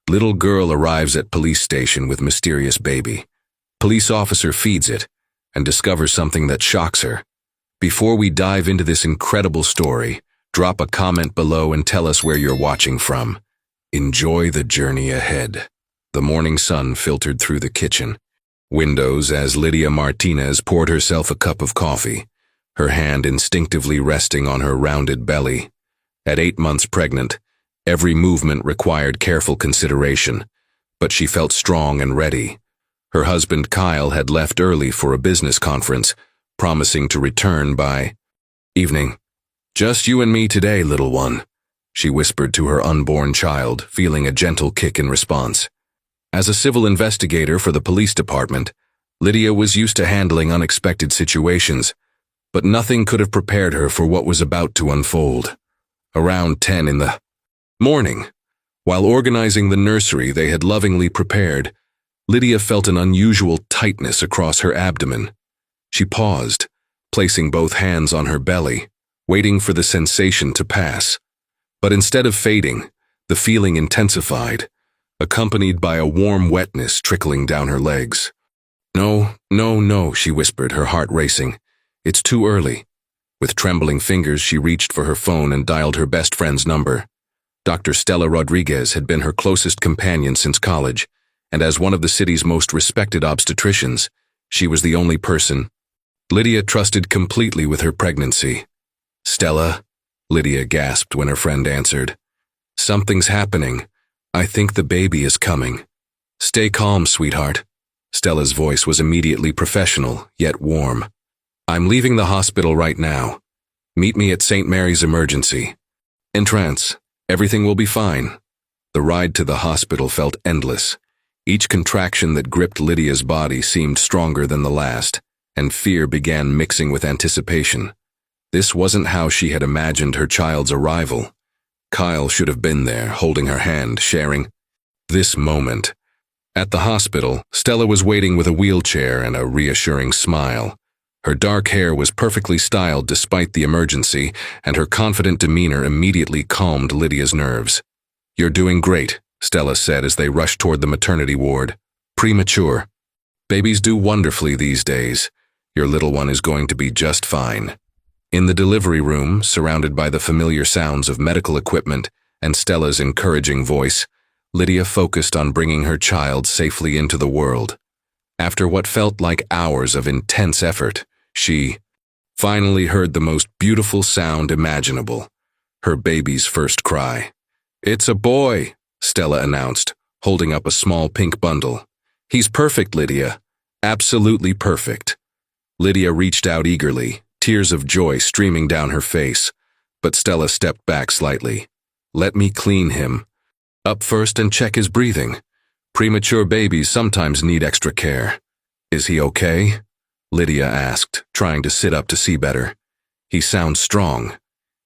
Little girl arrives at police station with mysterious baby. Police officer feeds it and discovers something that shocks her. Before we dive into this incredible story, drop a comment below and tell us where you're watching from. Enjoy the journey ahead. The morning sun filtered through the kitchen windows as Lydia Martinez poured herself a cup of coffee, her hand instinctively resting on her rounded belly. At 8 months pregnant, every movement required careful consideration, but she felt strong and ready. Her husband Kyle had left early for a business conference, promising to return by evening. "Just you and me today, little one," she whispered to her unborn child, feeling a gentle kick in response. As a civil investigator for the police department, Lydia was used to handling unexpected situations, but nothing could have prepared her for what was about to unfold. Around 10 in the morning, while organizing the nursery they had lovingly prepared, Lydia felt an unusual tightness across her abdomen. She paused, placing both hands on her belly, waiting for the sensation to pass. But instead of fading, the feeling intensified, accompanied by a warm wetness trickling down her legs. "No, no, no," she whispered, her heart racing. "It's too early." With trembling fingers, she reached for her phone and dialed her best friend's number. Dr. Stella Rodriguez had been her closest companion since college, and as one of the city's most respected obstetricians, she was the only person Lydia trusted completely with her pregnancy. "Stella," Lydia gasped when her friend answered. "Something's happening. I think the baby is coming." "Stay calm, sweetheart." Stella's voice was immediately professional, yet warm. "I'm leaving the hospital right now. Meet me at St. Mary's Emergency Entrance. Everything will be fine." The ride to the hospital felt endless. Each contraction that gripped Lydia's body seemed stronger than the last, and fear began mixing with anticipation. This wasn't how she had imagined her child's arrival. Kyle should have been there, holding her hand, sharing this moment. At the hospital, Stella was waiting with a wheelchair and a reassuring smile. Her dark hair was perfectly styled despite the emergency, and her confident demeanor immediately calmed Lydia's nerves. "You're doing great," Stella said as they rushed toward the maternity ward. "Premature. Babies do wonderfully these days. Your little one is going to be just fine." In the delivery room, surrounded by the familiar sounds of medical equipment and Stella's encouraging voice, Lydia focused on bringing her child safely into the world. After what felt like hours of intense effort, she finally heard the most beautiful sound imaginable, her baby's first cry. "It's a boy," Stella announced, holding up a small pink bundle. "He's perfect, Lydia. Absolutely perfect." Lydia reached out eagerly, tears of joy streaming down her face, but Stella stepped back slightly. "Let me clean him up first and check his breathing. Premature babies sometimes need extra care." "Is he okay?" Lydia asked, trying to sit up to see better. "He sounds strong."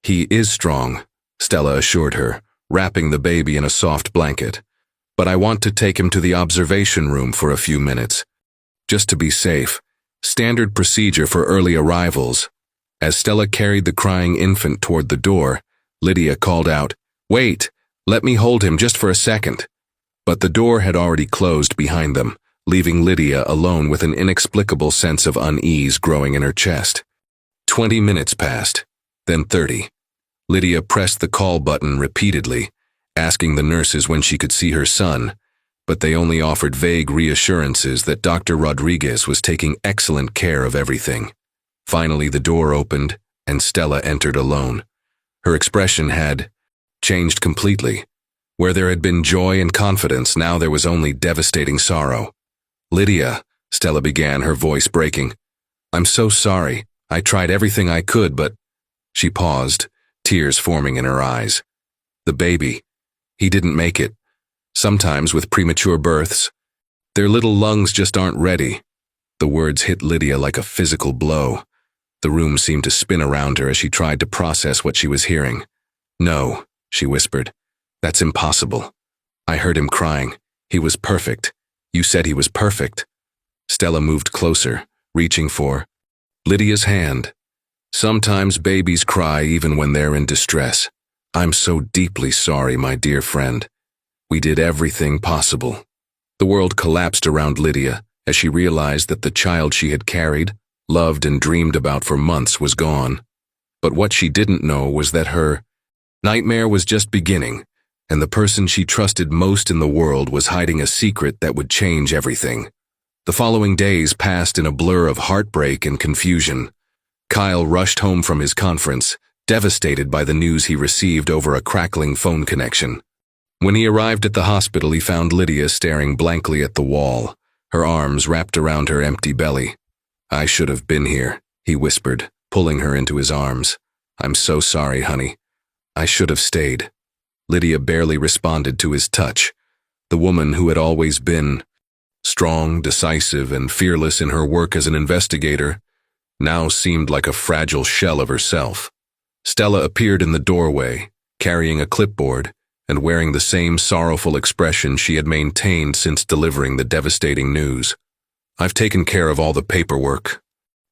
"He is strong," Stella assured her, wrapping the baby in a soft blanket. "But I want to take him to the observation room for a few minutes, just to be safe. Standard procedure for early arrivals." As Stella carried the crying infant toward the door, Lydia called out, "Wait, let me hold him just for a second." But the door had already closed behind them, leaving Lydia alone with an inexplicable sense of unease growing in her chest. 20 minutes passed, then 30. Lydia pressed the call button repeatedly, asking the nurses when she could see her son, but they only offered vague reassurances that Dr. Rodriguez was taking excellent care of everything. Finally, the door opened, and Stella entered alone. Her expression had changed completely. Where there had been joy and confidence, now there was only devastating sorrow. "Lydia," Stella began, her voice breaking. "I'm so sorry. I tried everything I could, but—" She paused, tears forming in her eyes. "The baby. He didn't make it. Sometimes with premature births, their little lungs just aren't ready." The words hit Lydia like a physical blow. The room seemed to spin around her as she tried to process what she was hearing. "No," she whispered. "That's impossible. I heard him crying. He was perfect. You said he was perfect." Stella moved closer, reaching for Lydia's hand. "Sometimes babies cry even when they're in distress. I'm so deeply sorry, my dear friend. We did everything possible. The world collapsed around Lydia as she realized that the child she had carried, loved, and dreamed about for months was gone. But what she didn't know was that her nightmare was just beginning, and the person she trusted most in the world was hiding a secret that would change everything. The following days passed in a blur of heartbreak and confusion. Kyle rushed home from his conference, devastated by the news he received over a crackling phone connection. When he arrived at the hospital, he found Lydia staring blankly at the wall, her arms wrapped around her empty belly. "I should have been here," he whispered, pulling her into his arms. "I'm so sorry, honey. I should have stayed." Lydia barely responded to his touch. The woman who had always been strong, decisive, and fearless in her work as an investigator now seemed like a fragile shell of herself. Stella appeared in the doorway, carrying a clipboard and wearing the same sorrowful expression she had maintained since delivering the devastating news. "I've taken care of all the paperwork,"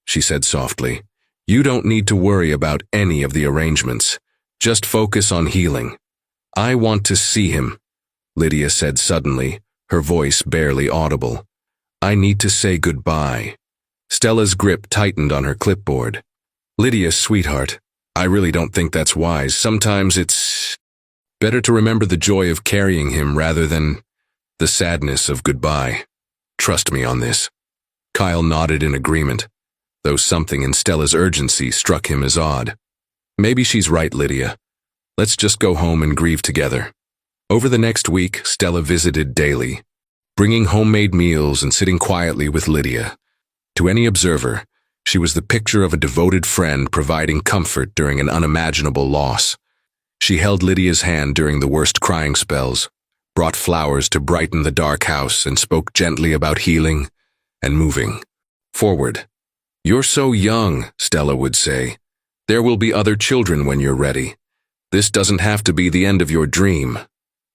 she said softly. "You don't need to worry about any of the arrangements. Just focus on healing." "I want to see him," Lydia said suddenly, her voice barely audible. "I need to say goodbye." Stella's grip tightened on her clipboard. "Lydia, sweetheart, I really don't think that's wise. Sometimes it's better to remember the joy of carrying him rather than the sadness of goodbye. Trust me on this." Kyle nodded in agreement, though something in Stella's urgency struck him as odd. "Maybe she's right, Lydia. Let's just go home and grieve together." Over the next week, Stella visited daily, bringing homemade meals and sitting quietly with Lydia. To any observer, she was the picture of a devoted friend providing comfort during an unimaginable loss. She held Lydia's hand during the worst crying spells, brought flowers to brighten the dark house, and spoke gently about healing and moving forward. "You're so young," Stella would say. "There will be other children when you're ready. This doesn't have to be the end of your dream."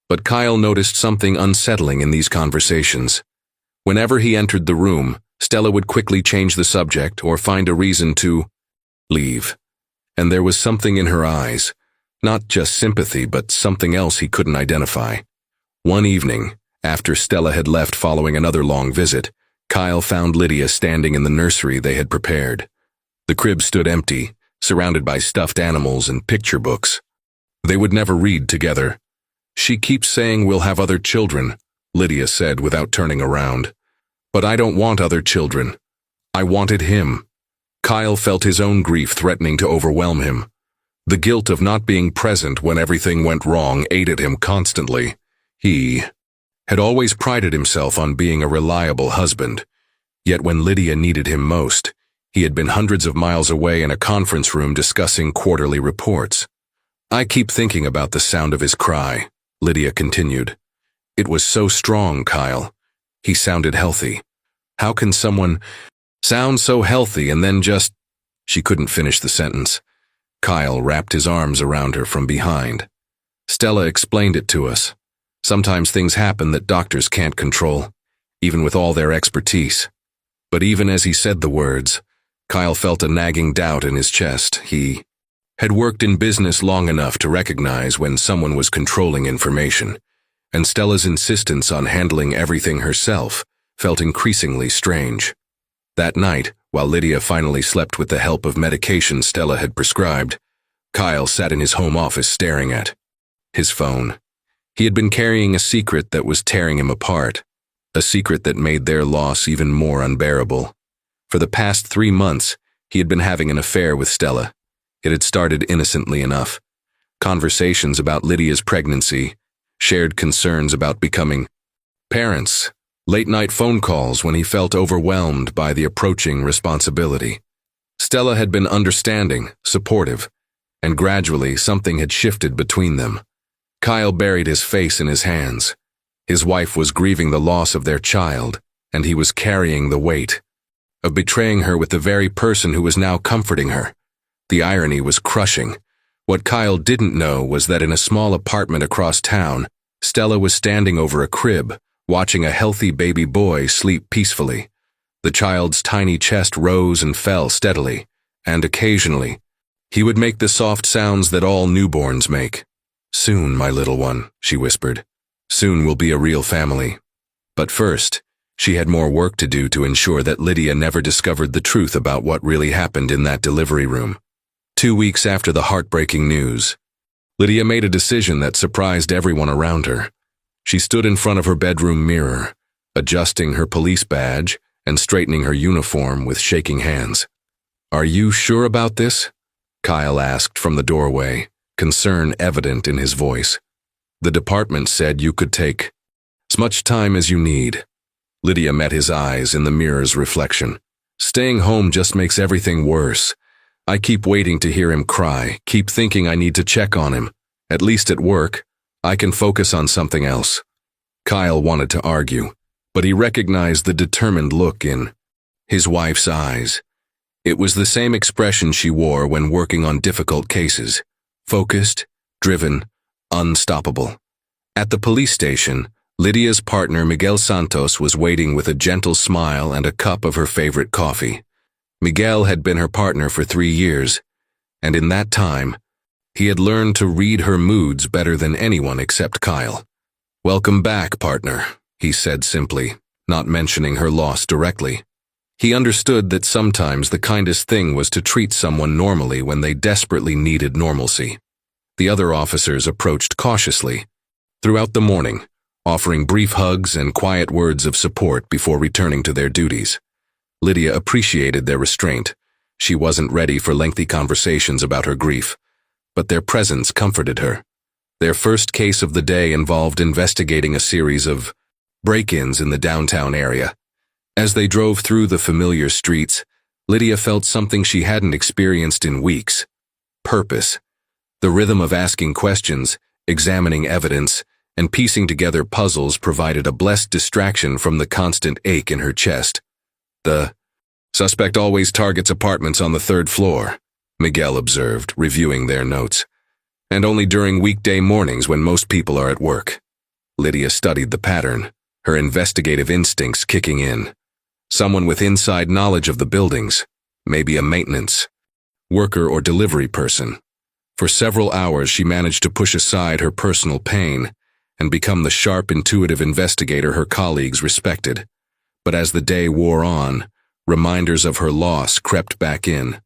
But Kyle noticed something unsettling in these conversations. Whenever he entered the room, Stella would quickly change the subject or find a reason to leave. And there was something in her eyes, not just sympathy, but something else he couldn't identify. One evening, after Stella had left following another long visit, Kyle found Lydia standing in the nursery they had prepared. The crib stood empty, surrounded by stuffed animals and picture books. They would never read together. "She keeps saying we'll have other children," Lydia said without turning around. "But I don't want other children. I wanted him." Kyle felt his own grief threatening to overwhelm him. The guilt of not being present when everything went wrong ate at him constantly. He had always prided himself on being a reliable husband. Yet when Lydia needed him most, he had been hundreds of miles away in a conference room discussing quarterly reports. "I keep thinking about the sound of his cry," Lydia continued. "It was so strong, Kyle. He sounded healthy. How can someone sound so healthy and then just—" She couldn't finish the sentence. Kyle wrapped his arms around her from behind. "Stella explained it to us. Sometimes things happen that doctors can't control, even with all their expertise." But even as he said the words, Kyle felt a nagging doubt in his chest. He had worked in business long enough to recognize when someone was controlling information, and Stella's insistence on handling everything herself felt increasingly strange. That night, while Lydia finally slept with the help of medication Stella had prescribed, Kyle sat in his home office staring at his phone. He had been carrying a secret that was tearing him apart, a secret that made their loss even more unbearable. For the past 3 months, he had been having an affair with Stella. It had started innocently enough. Conversations about Lydia's pregnancy, shared concerns about becoming parents, late-night phone calls when he felt overwhelmed by the approaching responsibility. Stella had been understanding, supportive, and gradually something had shifted between them. Kyle buried his face in his hands. His wife was grieving the loss of their child, and he was carrying the weight of betraying her with the very person who was now comforting her. The irony was crushing. What Kyle didn't know was that in a small apartment across town, Stella was standing over a crib, watching a healthy baby boy sleep peacefully. The child's tiny chest rose and fell steadily, and occasionally, he would make the soft sounds that all newborns make. "Soon, my little one," she whispered. Soon we'll be a real family. But first, she had more work to do to ensure that Lydia never discovered the truth about what really happened in that delivery room. 2 weeks after the heartbreaking news, Lydia made a decision that surprised everyone around her. She stood in front of her bedroom mirror, adjusting her police badge and straightening her uniform with shaking hands. "Are you sure about this?" Kyle asked from the doorway, concern evident in his voice. "The department said you could take as much time as you need." Lydia met his eyes in the mirror's reflection. "Staying home just makes everything worse. I keep waiting to hear him cry, keep thinking I need to check on him. At least at work, I can focus on something else." Kyle wanted to argue, but he recognized the determined look in his wife's eyes. It was the same expression she wore when working on difficult cases: focused, driven, unstoppable. At the police station, Lydia's partner Miguel Santos was waiting with a gentle smile and a cup of her favorite coffee. Miguel had been her partner for 3 years, and in that time, he had learned to read her moods better than anyone except Kyle. "Welcome back, partner," he said simply, not mentioning her loss directly. He understood that sometimes the kindest thing was to treat someone normally when they desperately needed normalcy. The other officers approached cautiously throughout the morning, offering brief hugs and quiet words of support before returning to their duties. Lydia appreciated their restraint. She wasn't ready for lengthy conversations about her grief, but their presence comforted her. Their first case of the day involved investigating a series of break-ins in the downtown area. As they drove through the familiar streets, Lydia felt something she hadn't experienced in weeks: purpose. The rhythm of asking questions, examining evidence, and piecing together puzzles provided a blessed distraction from the constant ache in her chest. "The suspect always targets apartments on the 3rd floor," Miguel observed, reviewing their notes. "And only during weekday mornings when most people are at work." Lydia studied the pattern, her investigative instincts kicking in. Someone with inside knowledge of the buildings, maybe a maintenance worker or delivery person. For several hours she managed to push aside her personal pain and become the sharp, intuitive investigator her colleagues respected. But as the day wore on, reminders of her loss crept back in.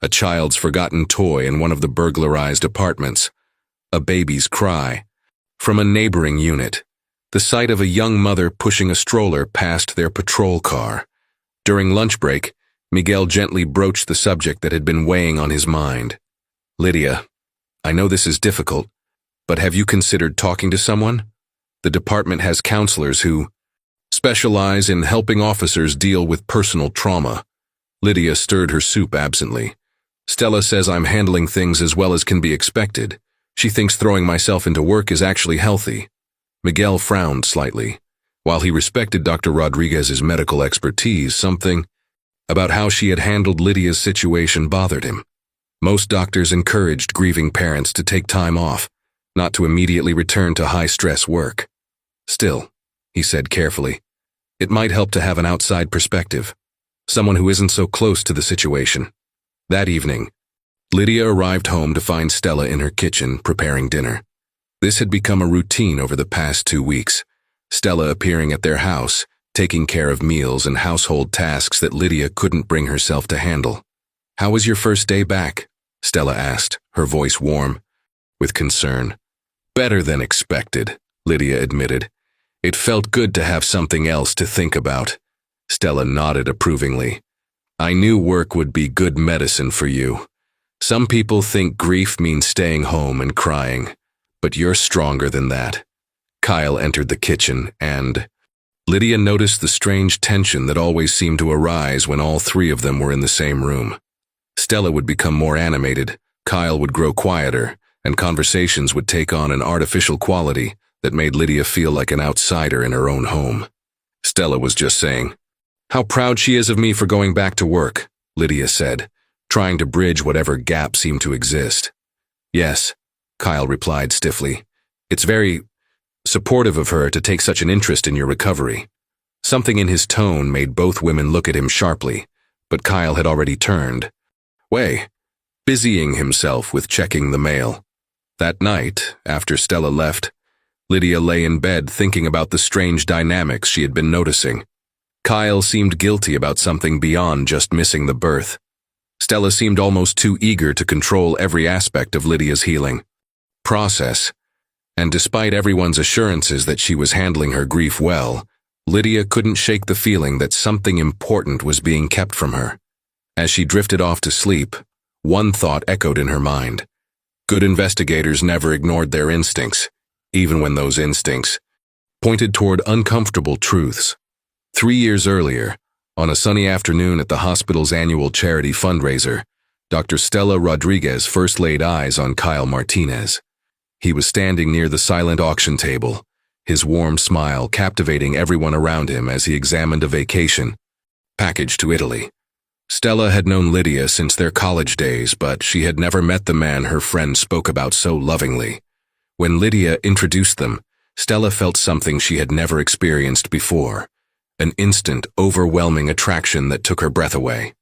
A child's forgotten toy in one of the burglarized apartments, a baby's cry from a neighboring unit, the sight of a young mother pushing a stroller past their patrol car. During lunch break, Miguel gently broached the subject that had been weighing on his mind. "Lydia, I know this is difficult, but have you considered talking to someone? The department has counselors who specialize in helping officers deal with personal trauma." Lydia stirred her soup absently. "Stella says I'm handling things as well as can be expected. She thinks throwing myself into work is actually healthy." Miguel frowned slightly. While he respected Dr. Rodriguez's medical expertise, something about how she had handled Lydia's situation bothered him. Most doctors encouraged grieving parents to take time off, not to immediately return to high-stress work. "Still," he said carefully, "it might help to have an outside perspective, someone who isn't so close to the situation." That evening, Lydia arrived home to find Stella in her kitchen preparing dinner. This had become a routine over the past 2 weeks, Stella appearing at their house, taking care of meals and household tasks that Lydia couldn't bring herself to handle. "How was your first day back?" Stella asked, her voice warm with concern. "Better than expected," Lydia admitted. "It felt good to have something else to think about." Stella nodded approvingly. "I knew work would be good medicine for you. Some people think grief means staying home and crying, but you're stronger than that." Kyle entered the kitchen and Lydia noticed the strange tension that always seemed to arise when all 3 of them were in the same room. Stella would become more animated, Kyle would grow quieter, and conversations would take on an artificial quality that made Lydia feel like an outsider in her own home. Stella was just saying, "How proud she is of me for going back to work," Lydia said, trying to bridge whatever gap seemed to exist. "Yes," Kyle replied stiffly. "It's very supportive of her to take such an interest in your recovery." Something in his tone made both women look at him sharply, but Kyle had already turned away, busying himself with checking the mail. That night, after Stella left, Lydia lay in bed thinking about the strange dynamics she had been noticing. Kyle seemed guilty about something beyond just missing the birth. Stella seemed almost too eager to control every aspect of Lydia's healing process. And despite everyone's assurances that she was handling her grief well, Lydia couldn't shake the feeling that something important was being kept from her. As she drifted off to sleep, one thought echoed in her mind. Good investigators never ignored their instincts, even when those instincts pointed toward uncomfortable truths. 3 years earlier, on a sunny afternoon at the hospital's annual charity fundraiser, Dr. Stella Rodriguez first laid eyes on Kyle Martinez. He was standing near the silent auction table, his warm smile captivating everyone around him as he examined a vacation package to Italy. Stella had known Lydia since their college days, but she had never met the man her friend spoke about so lovingly. When Lydia introduced them, Stella felt something she had never experienced before, an instant, overwhelming attraction that took her breath away.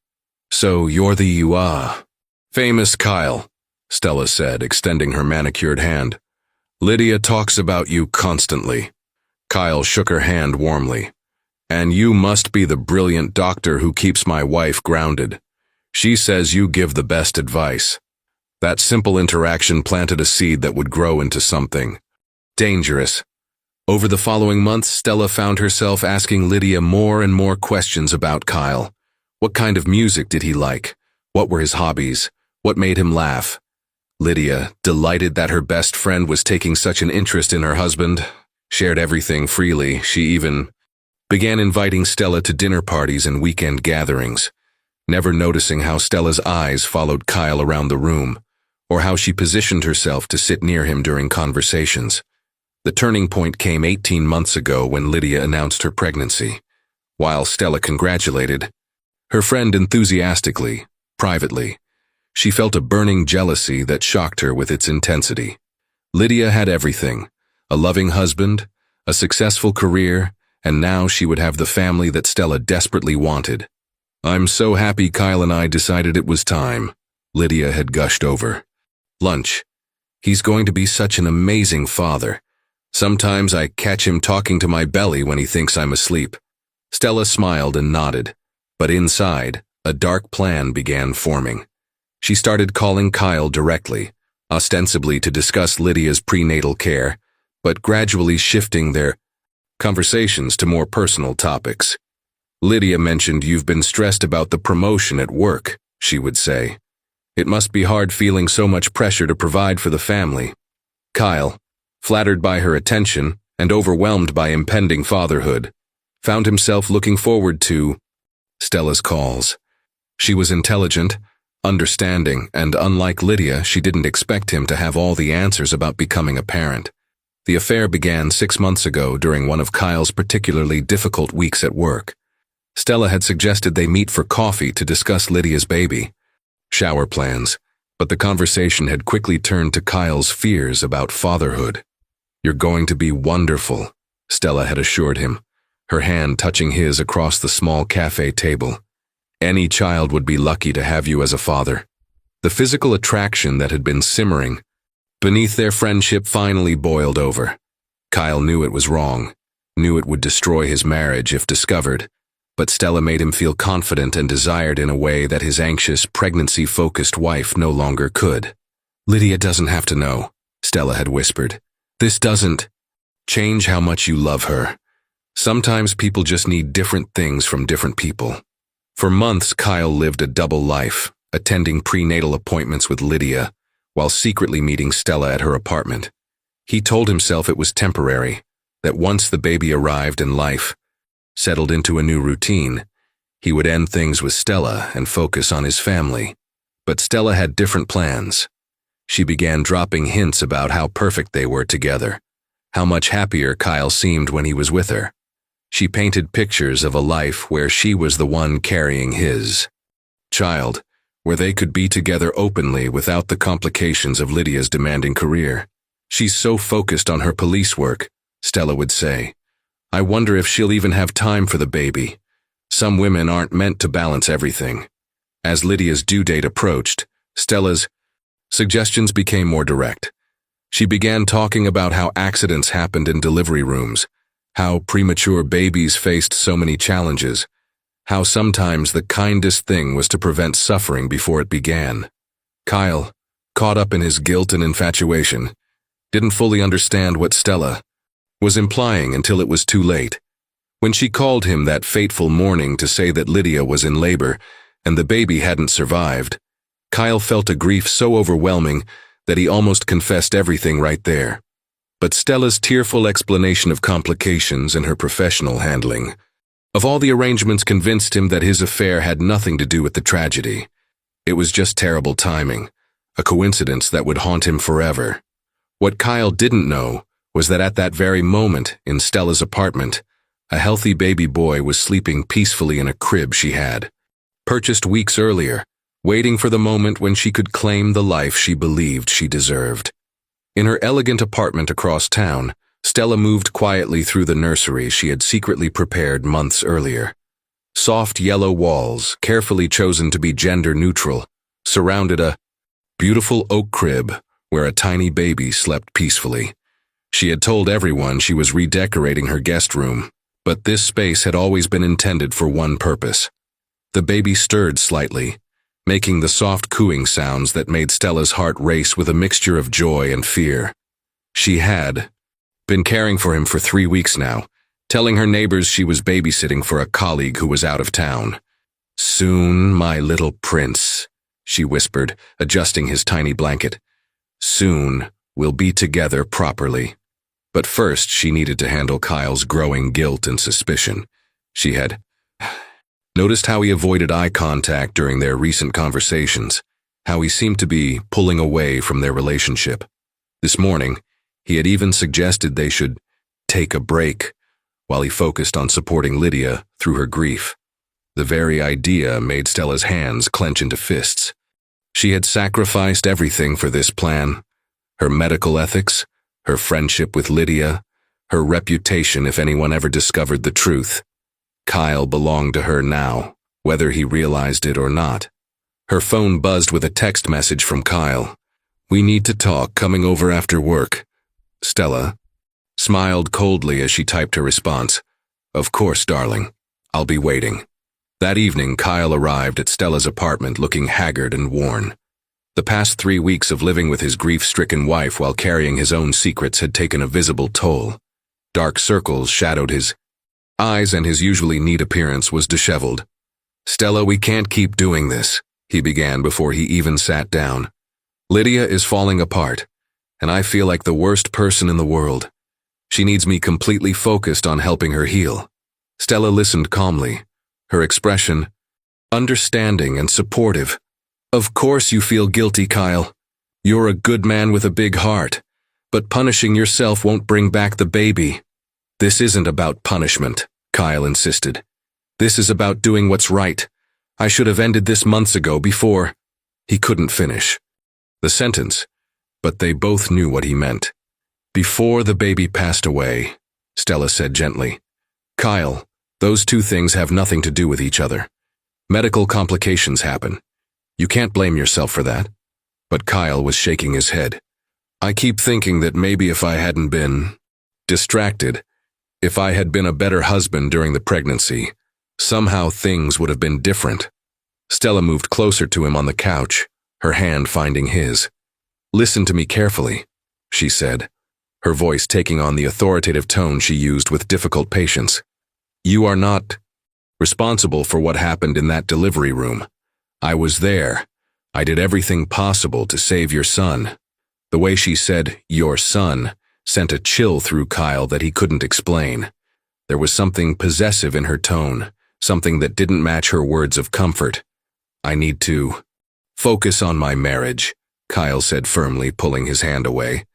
"So you're the famous Kyle," Stella said, extending her manicured hand. "Lydia talks about you constantly." Kyle shook her hand warmly. "And you must be the brilliant doctor who keeps my wife grounded. She says you give the best advice." That simple interaction planted a seed that would grow into something dangerous. Over the following months, Stella found herself asking Lydia more and more questions about Kyle. What kind of music did he like? What were his hobbies? What made him laugh? Lydia, delighted that her best friend was taking such an interest in her husband, shared everything freely. She even began inviting Stella to dinner parties and weekend gatherings, never noticing how Stella's eyes followed Kyle around the room, or how she positioned herself to sit near him during conversations. The turning point came 18 months ago when Lydia announced her pregnancy. While Stella congratulated her friend enthusiastically, privately, she felt a burning jealousy that shocked her with its intensity. Lydia had everything: a loving husband, a successful career, and now she would have the family that Stella desperately wanted. "I'm so happy Kyle and I decided it was time," Lydia had gushed over lunch. "He's going to be such an amazing father. Sometimes I catch him talking to my belly when he thinks I'm asleep." Stella smiled and nodded, but inside, a dark plan began forming. She started calling Kyle directly, ostensibly to discuss Lydia's prenatal care, but gradually shifting their conversations to more personal topics. "Lydia mentioned you've been stressed about the promotion at work," she would say. "It must be hard feeling so much pressure to provide for the family." Kyle, flattered by her attention and overwhelmed by impending fatherhood, found himself looking forward to Stella's calls. She was intelligent, understanding, and unlike Lydia, she didn't expect him to have all the answers about becoming a parent. The affair began 6 months ago during one of Kyle's particularly difficult weeks at work. Stella had suggested they meet for coffee to discuss Lydia's baby shower plans, but the conversation had quickly turned to Kyle's fears about fatherhood. "You're going to be wonderful," Stella had assured him, her hand touching his across the small cafe table. "Any child would be lucky to have you as a father." The physical attraction that had been simmering beneath their friendship finally boiled over. Kyle knew it was wrong, knew it would destroy his marriage if discovered, but Stella made him feel confident and desired in a way that his anxious, pregnancy-focused wife no longer could. "Lydia doesn't have to know," Stella had whispered. "This doesn't change how much you love her. Sometimes people just need different things from different people." For months, Kyle lived a double life, attending prenatal appointments with Lydia, while secretly meeting Stella at her apartment. He told himself it was temporary, that once the baby arrived and life settled into a new routine, he would end things with Stella and focus on his family. But Stella had different plans. She began dropping hints about how perfect they were together, how much happier Kyle seemed when he was with her. She painted pictures of a life where she was the one carrying his child, where they could be together openly without the complications of Lydia's demanding career. "She's so focused on her police work," Stella would say. "I wonder if she'll even have time for the baby. Some women aren't meant to balance everything." As Lydia's due date approached, Stella's suggestions became more direct. She began talking about how accidents happened in delivery rooms, how premature babies faced so many challenges, how sometimes the kindest thing was to prevent suffering before it began. Kyle, caught up in his guilt and infatuation, didn't fully understand what Stella was implying until it was too late. When she called him that fateful morning to say that Lydia was in labor and the baby hadn't survived, Kyle felt a grief so overwhelming that he almost confessed everything right there. But Stella's tearful explanation of complications and her professional handling of all the arrangements convinced him that his affair had nothing to do with the tragedy. It was just terrible timing, a coincidence that would haunt him forever. What Kyle didn't know was that at that very moment in Stella's apartment, a healthy baby boy was sleeping peacefully in a crib she had purchased weeks earlier, waiting for the moment when she could claim the life she believed she deserved. In her elegant apartment across town, Stella moved quietly through the nursery she had secretly prepared months earlier. Soft yellow walls, carefully chosen to be gender-neutral, surrounded a beautiful oak crib where a tiny baby slept peacefully. She had told everyone she was redecorating her guest room, but this space had always been intended for one purpose. The baby stirred slightly, making the soft cooing sounds that made Stella's heart race with a mixture of joy and fear. She had been caring for him for 3 weeks now, telling her neighbors she was babysitting for a colleague who was out of town. "Soon, my little prince," she whispered, adjusting his tiny blanket. "Soon, we'll be together properly." But first, she needed to handle Kyle's growing guilt and suspicion. She had noticed how he avoided eye contact during their recent conversations, how he seemed to be pulling away from their relationship. This morning, he had even suggested they should take a break while he focused on supporting Lydia through her grief. The very idea made Stella's hands clench into fists. She had sacrificed everything for this plan: her medical ethics, her friendship with Lydia, her reputation if anyone ever discovered the truth. Kyle belonged to her now, whether he realized it or not. Her phone buzzed with a text message from Kyle. "We need to talk, coming over after work." Stella smiled coldly as she typed her response. "Of course, darling. I'll be waiting." That evening, Kyle arrived at Stella's apartment looking haggard and worn. The past 3 weeks of living with his grief-stricken wife while carrying his own secrets had taken a visible toll. Dark circles shadowed his eyes and his usually neat appearance was disheveled. "Stella, we can't keep doing this," he began before he even sat down. "Lydia is falling apart, and I feel like the worst person in the world. She needs me completely focused on helping her heal." Stella listened calmly, her expression understanding and supportive. "Of course you feel guilty, Kyle. You're a good man with a big heart, but punishing yourself won't bring back the baby." "This isn't about punishment," Kyle insisted. "This is about doing what's right. I should have ended this months ago before—" He couldn't finish the sentence, but they both knew what he meant. "Before the baby passed away," Stella said gently. "Kyle, those two things have nothing to do with each other. Medical complications happen. You can't blame yourself for that." But Kyle was shaking his head. "I keep thinking that maybe if I hadn't been distracted, if I had been a better husband during the pregnancy, somehow things would have been different." Stella moved closer to him on the couch, her hand finding his. "Listen to me carefully," she said, her voice taking on the authoritative tone she used with difficult patience. "You are not responsible for what happened in that delivery room. I was there. I did everything possible to save your son." The way she said, "your son," sent a chill through Kyle that he couldn't explain. There was something possessive in her tone, something that didn't match her words of comfort. "I need to focus on my marriage," Kyle said firmly, pulling his hand away.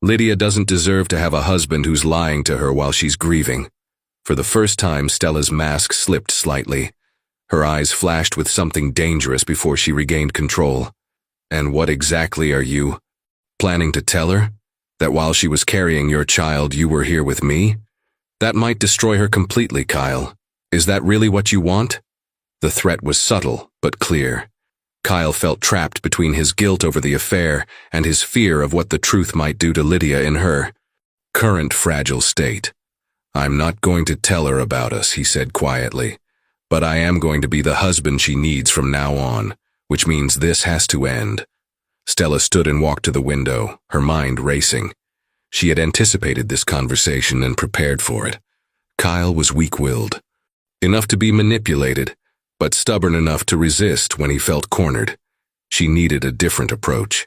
"Lydia doesn't deserve to have a husband who's lying to her while she's grieving." For the first time, Stella's mask slipped slightly. Her eyes flashed with something dangerous before she regained control. "And what exactly are you planning to tell her? That while she was carrying your child, you were here with me? That might destroy her completely, Kyle. Is that really what you want?" The threat was subtle, but clear. Kyle felt trapped between his guilt over the affair and his fear of what the truth might do to Lydia in her current fragile state. "I'm not going to tell her about us," he said quietly, "but I am going to be the husband she needs from now on, which means this has to end." Stella stood and walked to the window, her mind racing. She had anticipated this conversation and prepared for it. Kyle was weak-willed, enough to be manipulated, but stubborn enough to resist when he felt cornered. She needed a different approach.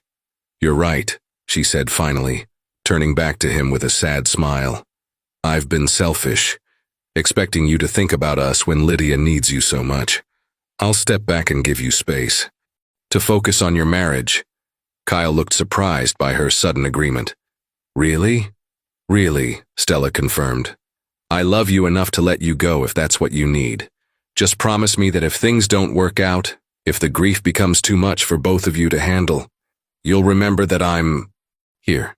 "You're right," she said finally, turning back to him with a sad smile. "I've been selfish, expecting you to think about us when Lydia needs you so much. I'll step back and give you space to focus on your marriage." Kyle looked surprised by her sudden agreement. "Really?" "Really," Stella confirmed. "I love you enough to let you go if that's what you need. Just promise me that if things don't work out, if the grief becomes too much for both of you to handle, you'll remember that I'm here."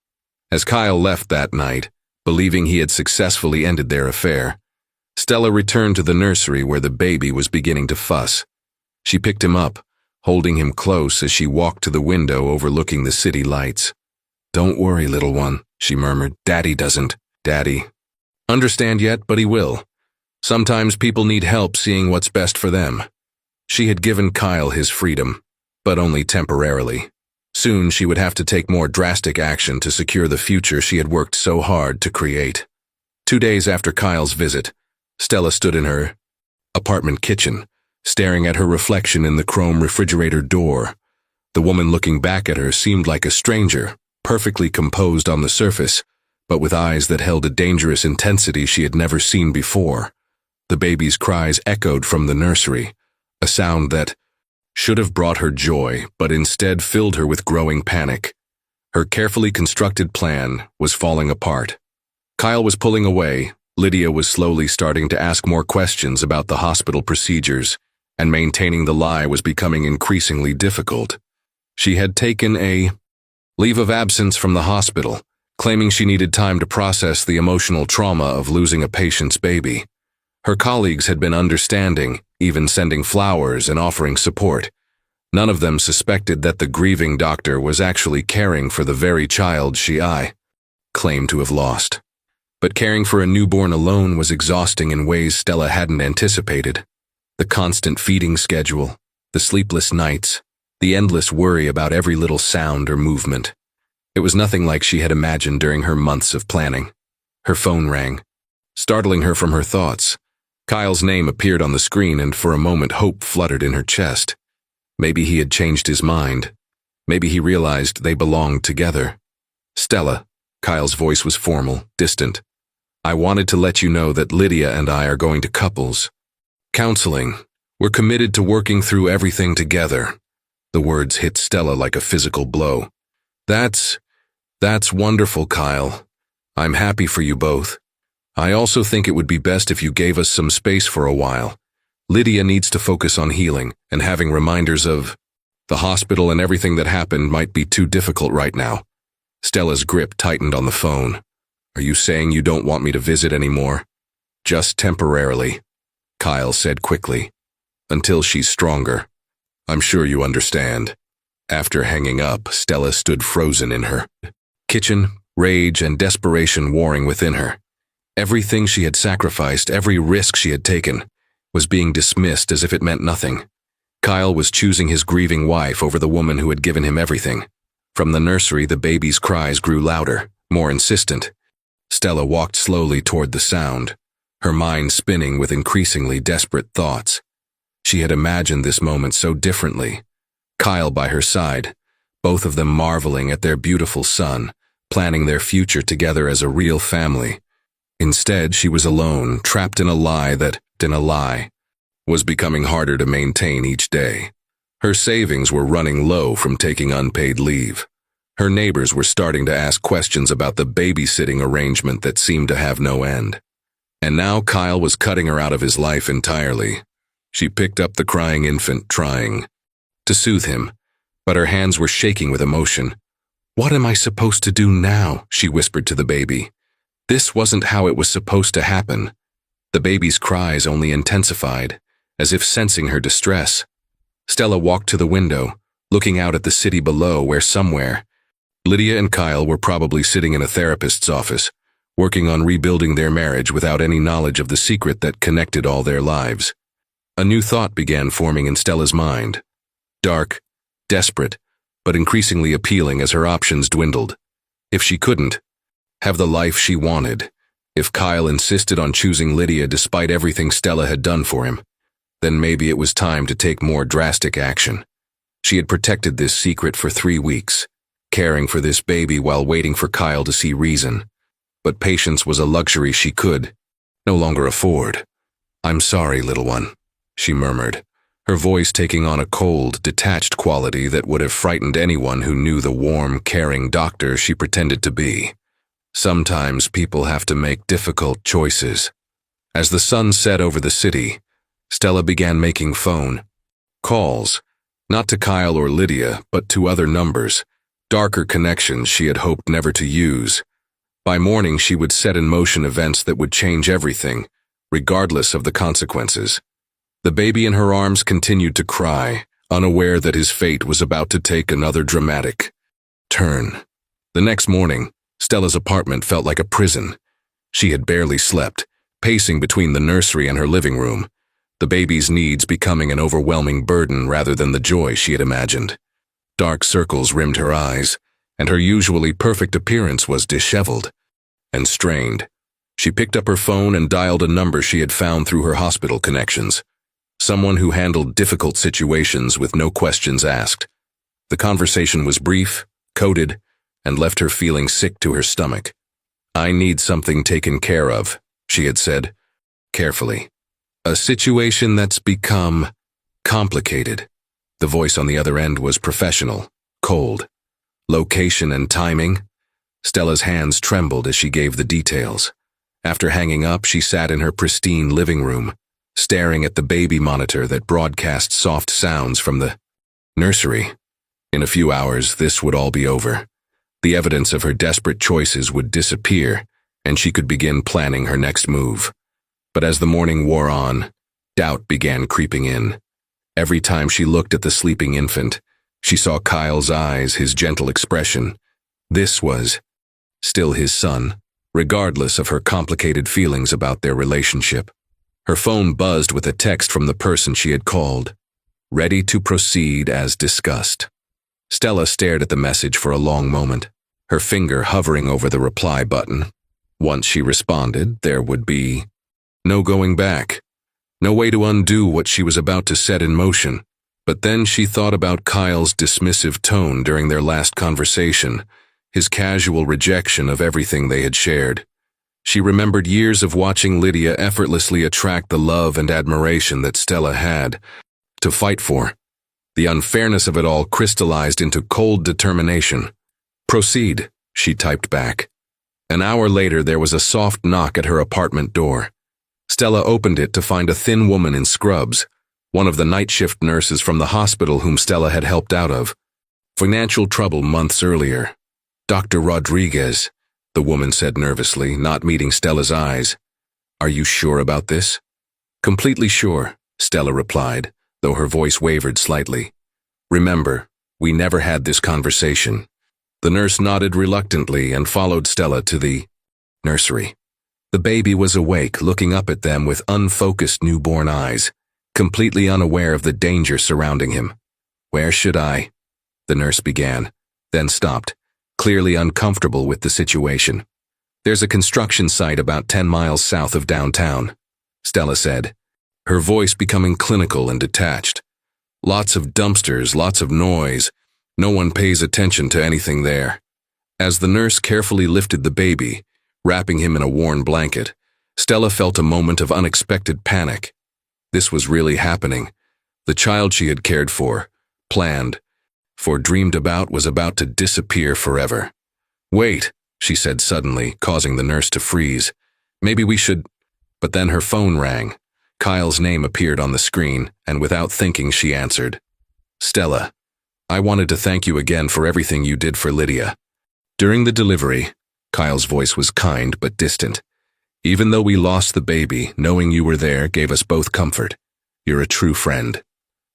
As Kyle left that night, believing he had successfully ended their affair, Stella returned to the nursery where the baby was beginning to fuss. She picked him up, holding him close as she walked to the window overlooking the city lights. "Don't worry, little one," she murmured. "Daddy doesn't, understand yet, but he will. Sometimes people need help seeing what's best for them." She had given Kyle his freedom, but only temporarily. Soon she would have to take more drastic action to secure the future she had worked so hard to create. 2 days after Kyle's visit, Stella stood in her apartment kitchen, staring at her reflection in the chrome refrigerator door. The woman looking back at her seemed like a stranger, perfectly composed on the surface, but with eyes that held a dangerous intensity she had never seen before. The baby's cries echoed from the nursery, a sound that should have brought her joy, but instead filled her with growing panic. Her carefully constructed plan was falling apart. Kyle was pulling away. Lydia was slowly starting to ask more questions about the hospital procedures, and maintaining the lie was becoming increasingly difficult. She had taken a leave of absence from the hospital, claiming she needed time to process the emotional trauma of losing a patient's baby. Her colleagues had been understanding, even sending flowers and offering support. None of them suspected that the grieving doctor was actually caring for the very child she claimed to have lost. But caring for a newborn alone was exhausting in ways Stella hadn't anticipated. The constant feeding schedule, the sleepless nights, the endless worry about every little sound or movement. It was nothing like she had imagined during her months of planning. Her phone rang, startling her from her thoughts. Kyle's name appeared on the screen, and for a moment hope fluttered in her chest. Maybe he had changed his mind. Maybe he realized they belonged together. "Stella," Kyle's voice was formal, distant. "I wanted to let you know that Lydia and I are going to couples counseling. We're committed to working through everything together." The words hit Stella like a physical blow. That's wonderful, Kyle. I'm happy for you both. I also think it would be best if you gave us some space for a while. Lydia needs to focus on healing, and having reminders of the hospital and everything that happened might be too difficult right now." Stella's grip tightened on the phone. "Are you saying you don't want me to visit anymore?" "Just temporarily," Kyle said quickly. "Until she's stronger. I'm sure you understand." After hanging up, Stella stood frozen in her kitchen, rage and desperation warring within her. Everything she had sacrificed, every risk she had taken, was being dismissed as if it meant nothing. Kyle was choosing his grieving wife over the woman who had given him everything. From the nursery, the baby's cries grew louder, more insistent. Stella walked slowly toward the sound, her mind spinning with increasingly desperate thoughts. She had imagined this moment so differently. Kyle by her side, both of them marveling at their beautiful son, planning their future together as a real family. Instead, she was alone, trapped in a lie that, was becoming harder to maintain each day. Her savings were running low from taking unpaid leave. Her neighbors were starting to ask questions about the babysitting arrangement that seemed to have no end. And now Kyle was cutting her out of his life entirely. She picked up the crying infant, trying to soothe him, but her hands were shaking with emotion. "What am I supposed to do now?" she whispered to the baby. This wasn't how it was supposed to happen. The baby's cries only intensified, as if sensing her distress. Stella walked to the window, looking out at the city below where somewhere Lydia and Kyle were probably sitting in a therapist's office, working on rebuilding their marriage without any knowledge of the secret that connected all their lives. A new thought began forming in Stella's mind. Dark, desperate, but increasingly appealing as her options dwindled. If she couldn't have the life she wanted, if Kyle insisted on choosing Lydia despite everything Stella had done for him, then maybe it was time to take more drastic action. She had protected this secret for 3 weeks, caring for this baby while waiting for Kyle to see reason. But patience was a luxury she could no longer afford. "I'm sorry, little one," she murmured, her voice taking on a cold, detached quality that would have frightened anyone who knew the warm, caring doctor she pretended to be. Sometimes people have to make difficult choices. As the sun set over the city, Stella began making phone calls, not to Kyle or Lydia, but to other numbers, darker connections she had hoped never to use. By morning, she would set in motion events that would change everything, regardless of the consequences. The baby in her arms continued to cry, unaware that his fate was about to take another dramatic turn. The next morning, Stella's apartment felt like a prison. She had barely slept, pacing between the nursery and her living room, the baby's needs becoming an overwhelming burden rather than the joy she had imagined. Dark circles rimmed her eyes, and her usually perfect appearance was disheveled and strained. She picked up her phone and dialed a number she had found through her hospital connections. Someone who handled difficult situations with no questions asked. The conversation was brief, coded, and left her feeling sick to her stomach. "I need something taken care of," she had said, carefully. "A situation that's become complicated." The voice on the other end was professional, cold. "Location and timing?" Stella's hands trembled as she gave the details. After hanging up, she sat in her pristine living room, staring at the baby monitor that broadcast soft sounds from the nursery. In a few hours, this would all be over. The evidence of her desperate choices would disappear, and she could begin planning her next move. But as the morning wore on, doubt began creeping in. Every time she looked at the sleeping infant, she saw Kyle's eyes, his gentle expression. This was still his son, regardless of her complicated feelings about their relationship. Her phone buzzed with a text from the person she had called. "Ready to proceed as discussed." Stella stared at the message for a long moment, her finger hovering over the reply button. Once she responded, there would be no going back, no way to undo what she was about to set in motion. But then she thought about Kyle's dismissive tone during their last conversation, his casual rejection of everything they had shared. She remembered years of watching Lydia effortlessly attract the love and admiration that Stella had to fight for. The unfairness of it all crystallized into cold determination. "Proceed," she typed back. An hour later, there was a soft knock at her apartment door. Stella opened it to find a thin woman in scrubs, one of the night shift nurses from the hospital whom Stella had helped out of financial trouble months earlier. "Dr. Rodriguez," the woman said nervously, not meeting Stella's eyes. "Are you sure about this?" "Completely sure," Stella replied, though her voice wavered slightly. "Remember, we never had this conversation." The nurse nodded reluctantly and followed Stella to the nursery. The baby was awake, looking up at them with unfocused newborn eyes, completely unaware of the danger surrounding him. "Where should I?" the nurse began, then stopped, clearly uncomfortable with the situation. "There's a construction site about 10 miles south of downtown," Stella said, her voice becoming clinical and detached. "Lots of dumpsters, lots of noise. No one pays attention to anything there." As the nurse carefully lifted the baby, wrapping him in a worn blanket, Stella felt a moment of unexpected panic. This was really happening. The child she had cared for, planned for, dreamed about, was about to disappear forever. "Wait," she said suddenly, causing the nurse to freeze. "Maybe we should—" But then her phone rang. Kyle's name appeared on the screen, and without thinking she answered. "Stella, I wanted to thank you again for everything you did for Lydia." During the delivery, Kyle's voice was kind but distant. "Even though we lost the baby, knowing you were there gave us both comfort. You're a true friend."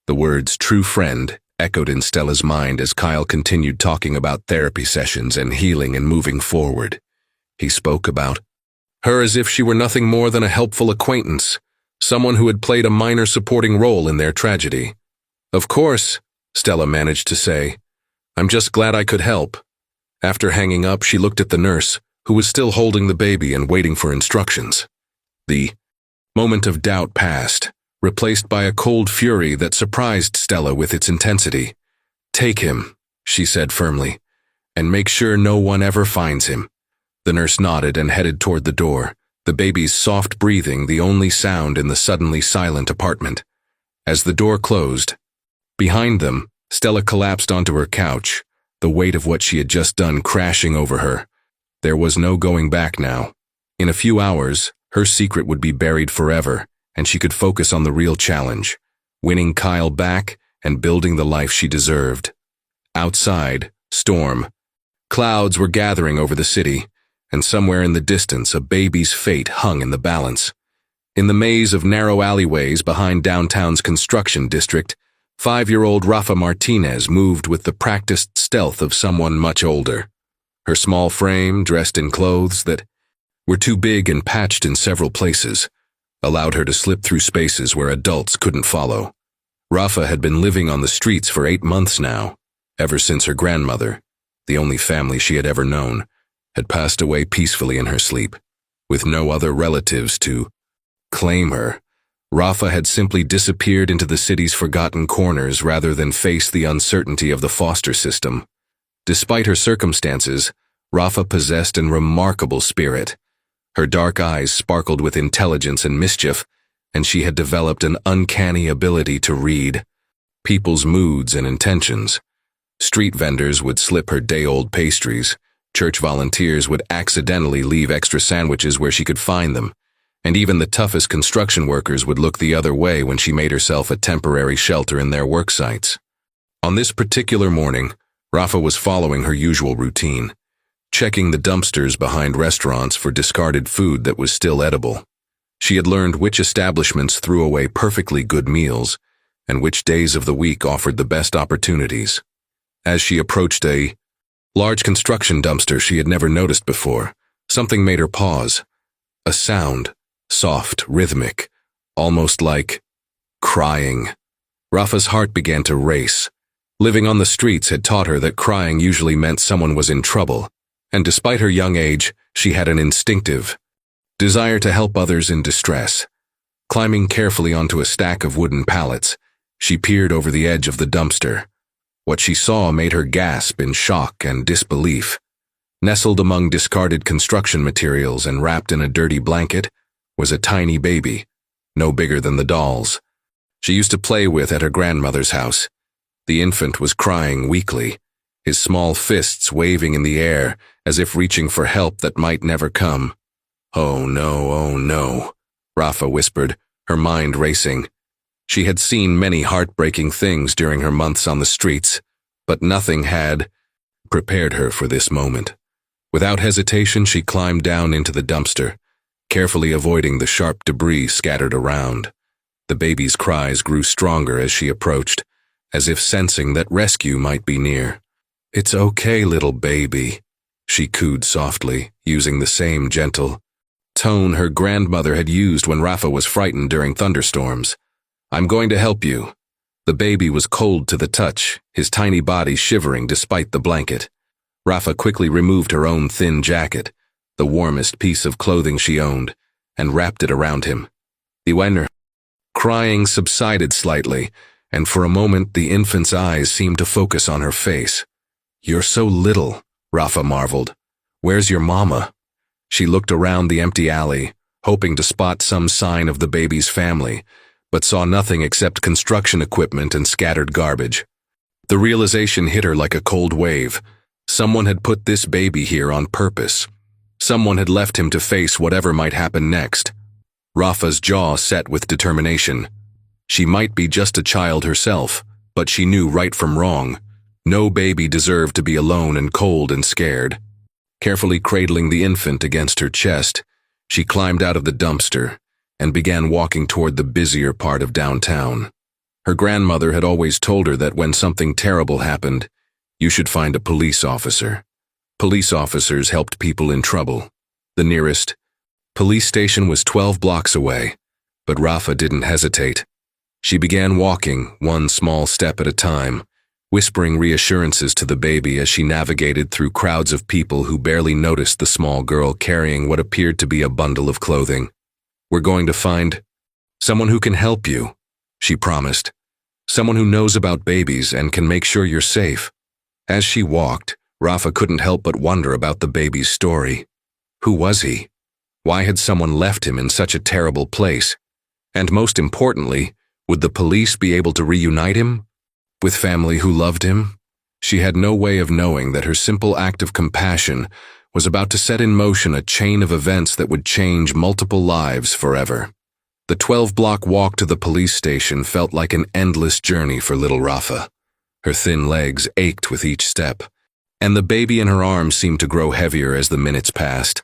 The words "true friend" echoed in Stella's mind as Kyle continued talking about therapy sessions and healing and moving forward. He spoke about her as if she were nothing more than a helpful acquaintance, someone who had played a minor supporting role in their tragedy. "Of course," Stella managed to say. "I'm just glad I could help." After hanging up, she looked at the nurse, who was still holding the baby and waiting for instructions. The moment of doubt passed, replaced by a cold fury that surprised Stella with its intensity. "Take him," she said firmly, "and make sure no one ever finds him." The nurse nodded and headed toward the door, the baby's soft breathing the only sound in the suddenly silent apartment. As the door closed, behind them, Stella collapsed onto her couch, the weight of what she had just done crashing over her. There was no going back now. In a few hours, her secret would be buried forever, and she could focus on the real challenge, winning Kyle back and building the life she deserved. Outside, storm. Clouds were gathering over the city, and somewhere in the distance a baby's fate hung in the balance. In the maze of narrow alleyways behind downtown's construction district, 5-year-old Rafa Martinez moved with the practiced stealth of someone much older. Her small frame, dressed in clothes that were too big and patched in several places, allowed her to slip through spaces where adults couldn't follow. Rafa had been living on the streets for 8 months now, ever since her grandmother, the only family she had ever known, had passed away peacefully in her sleep. With no other relatives to claim her, Rafa had simply disappeared into the city's forgotten corners rather than face the uncertainty of the foster system. Despite her circumstances, Rafa possessed an remarkable spirit. Her dark eyes sparkled with intelligence and mischief, and she had developed an uncanny ability to read people's moods and intentions. Street vendors would slip her day-old pastries, church volunteers would accidentally leave extra sandwiches where she could find them, and even the toughest construction workers would look the other way when she made herself a temporary shelter in their work sites. On this particular morning, Rafa was following her usual routine, checking the dumpsters behind restaurants for discarded food that was still edible. She had learned which establishments threw away perfectly good meals and which days of the week offered the best opportunities. As she approached a large construction dumpster she had never noticed before, something made her pause. A sound, soft, rhythmic, almost like crying. Rafa's heart began to race. Living on the streets had taught her that crying usually meant someone was in trouble, and despite her young age, she had an instinctive desire to help others in distress. Climbing carefully onto a stack of wooden pallets, she peered over the edge of the dumpster. What she saw made her gasp in shock and disbelief. Nestled among discarded construction materials and wrapped in a dirty blanket was a tiny baby, no bigger than the dolls she used to play with at her grandmother's house. The infant was crying weakly, his small fists waving in the air as if reaching for help that might never come. "Oh no," Rafa whispered, her mind racing. She had seen many heartbreaking things during her months on the streets, but nothing had prepared her for this moment. Without hesitation, she climbed down into the dumpster, carefully avoiding the sharp debris scattered around. The baby's cries grew stronger as she approached, as if sensing that rescue might be near. "It's okay, little baby," she cooed softly, using the same gentle tone her grandmother had used when Rafa was frightened during thunderstorms. "I'm going to help you." The baby was cold to the touch, his tiny body shivering despite the blanket. Rafa quickly removed her own thin jacket, the warmest piece of clothing she owned, and wrapped it around him. The crying subsided slightly, and for a moment the infant's eyes seemed to focus on her face. "You're so little," Rafa marveled. "Where's your mama?" She looked around the empty alley, hoping to spot some sign of the baby's family, but saw nothing except construction equipment and scattered garbage. The realization hit her like a cold wave. Someone had put this baby here on purpose. Someone had left him to face whatever might happen next. Rafa's jaw set with determination. She might be just a child herself, but she knew right from wrong. No baby deserved to be alone and cold and scared. Carefully cradling the infant against her chest, she climbed out of the dumpster and began walking toward the busier part of downtown. Her grandmother had always told her that when something terrible happened, you should find a police officer. Police officers helped people in trouble. The nearest police station was 12 blocks away, but Rafa didn't hesitate. She began walking, one small step at a time, whispering reassurances to the baby as she navigated through crowds of people who barely noticed the small girl carrying what appeared to be a bundle of clothing. "We're going to find someone who can help you," she promised. "Someone who knows about babies and can make sure you're safe." As she walked, Rafa couldn't help but wonder about the baby's story. Who was he? Why had someone left him in such a terrible place? And most importantly, would the police be able to reunite him with family who loved him? She had no way of knowing that her simple act of compassion was about to set in motion a chain of events that would change multiple lives forever. The 12-block walk to the police station felt like an endless journey for little Rafa. Her thin legs ached with each step, and the baby in her arms seemed to grow heavier as the minutes passed.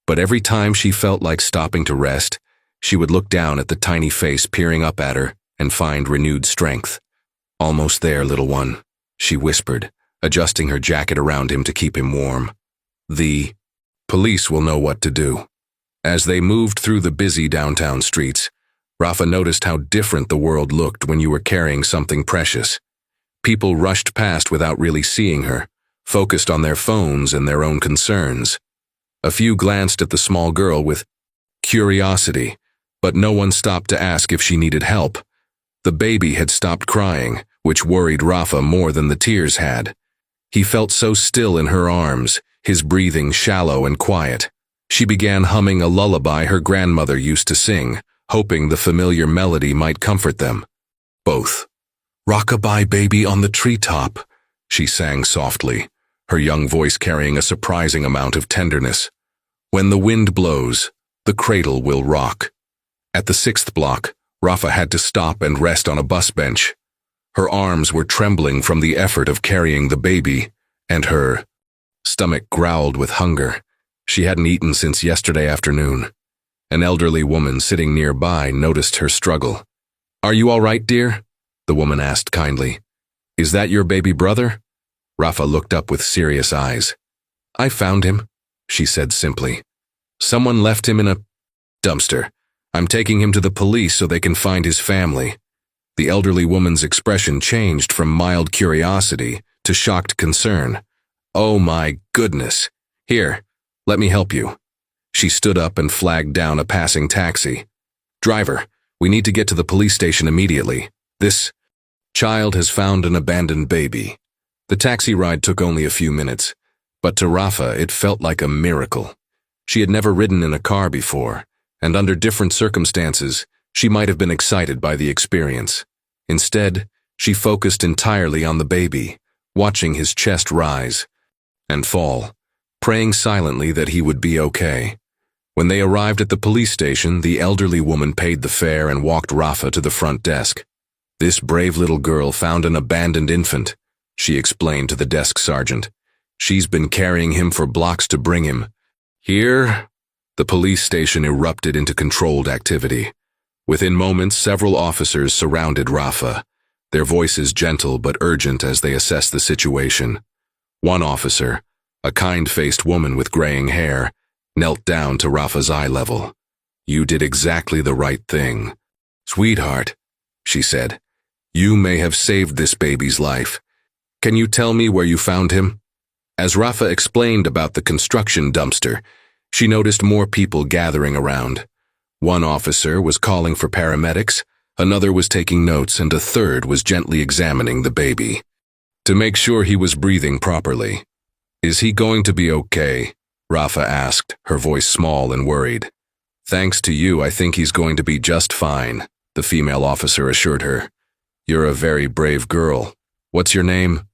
But every time she felt like stopping to rest, she would look down at the tiny face peering up at her and find renewed strength. "Almost there, little one," she whispered, adjusting her jacket around him to keep him warm. "The police will know what to do." As they moved through the busy downtown streets, Rafa noticed how different the world looked when you were carrying something precious. People rushed past without really seeing her, focused on their phones and their own concerns. A few glanced at the small girl with curiosity, but no one stopped to ask if she needed help. The baby had stopped crying, which worried Rafa more than the tears had. He felt so still in her arms, his breathing shallow and quiet. She began humming a lullaby her grandmother used to sing, hoping the familiar melody might comfort them. Both. "Rock-a-bye baby on the treetop," she sang softly, her young voice carrying a surprising amount of tenderness. "When the wind blows, the cradle will rock." At the 6th block, Rafa had to stop and rest on a bus bench. Her arms were trembling from the effort of carrying the baby, and her stomach growled with hunger. She hadn't eaten since yesterday afternoon. An elderly woman sitting nearby noticed her struggle. "Are you all right, dear?" the woman asked kindly. "Is that your baby brother?" Rafa looked up with serious eyes. "I found him," she said simply. "Someone left him in a dumpster. I'm taking him to the police so they can find his family." The elderly woman's expression changed from mild curiosity to shocked concern. "Oh my goodness. Here, let me help you." She stood up and flagged down a passing taxi. "Driver, we need to get to the police station immediately. This child has found an abandoned baby." The taxi ride took only a few minutes, but to Rafa it felt like a miracle. She had never ridden in a car before, and under different circumstances, she might have been excited by the experience. Instead, she focused entirely on the baby, watching his chest rise and fall, praying silently that he would be okay. When they arrived at the police station, the elderly woman paid the fare and walked Rafa to the front desk. "This brave little girl found an abandoned infant," she explained to the desk sergeant. "She's been carrying him for blocks to bring him here." The police station erupted into controlled activity. Within moments, several officers surrounded Rafa, their voices gentle but urgent as they assessed the situation. One officer, a kind-faced woman with graying hair, knelt down to Rafa's eye level. "You did exactly the right thing. Sweetheart," she said. "You may have saved this baby's life. Can you tell me where you found him?" As Rafa explained about the construction dumpster, she noticed more people gathering around. One officer was calling for paramedics, another was taking notes, and a third was gently examining the baby to make sure he was breathing properly. "Is he going to be okay?" Rafa asked, her voice small and worried. "Thanks to you, I think he's going to be just fine," the female officer assured her. "You're a very brave girl. What's your name?"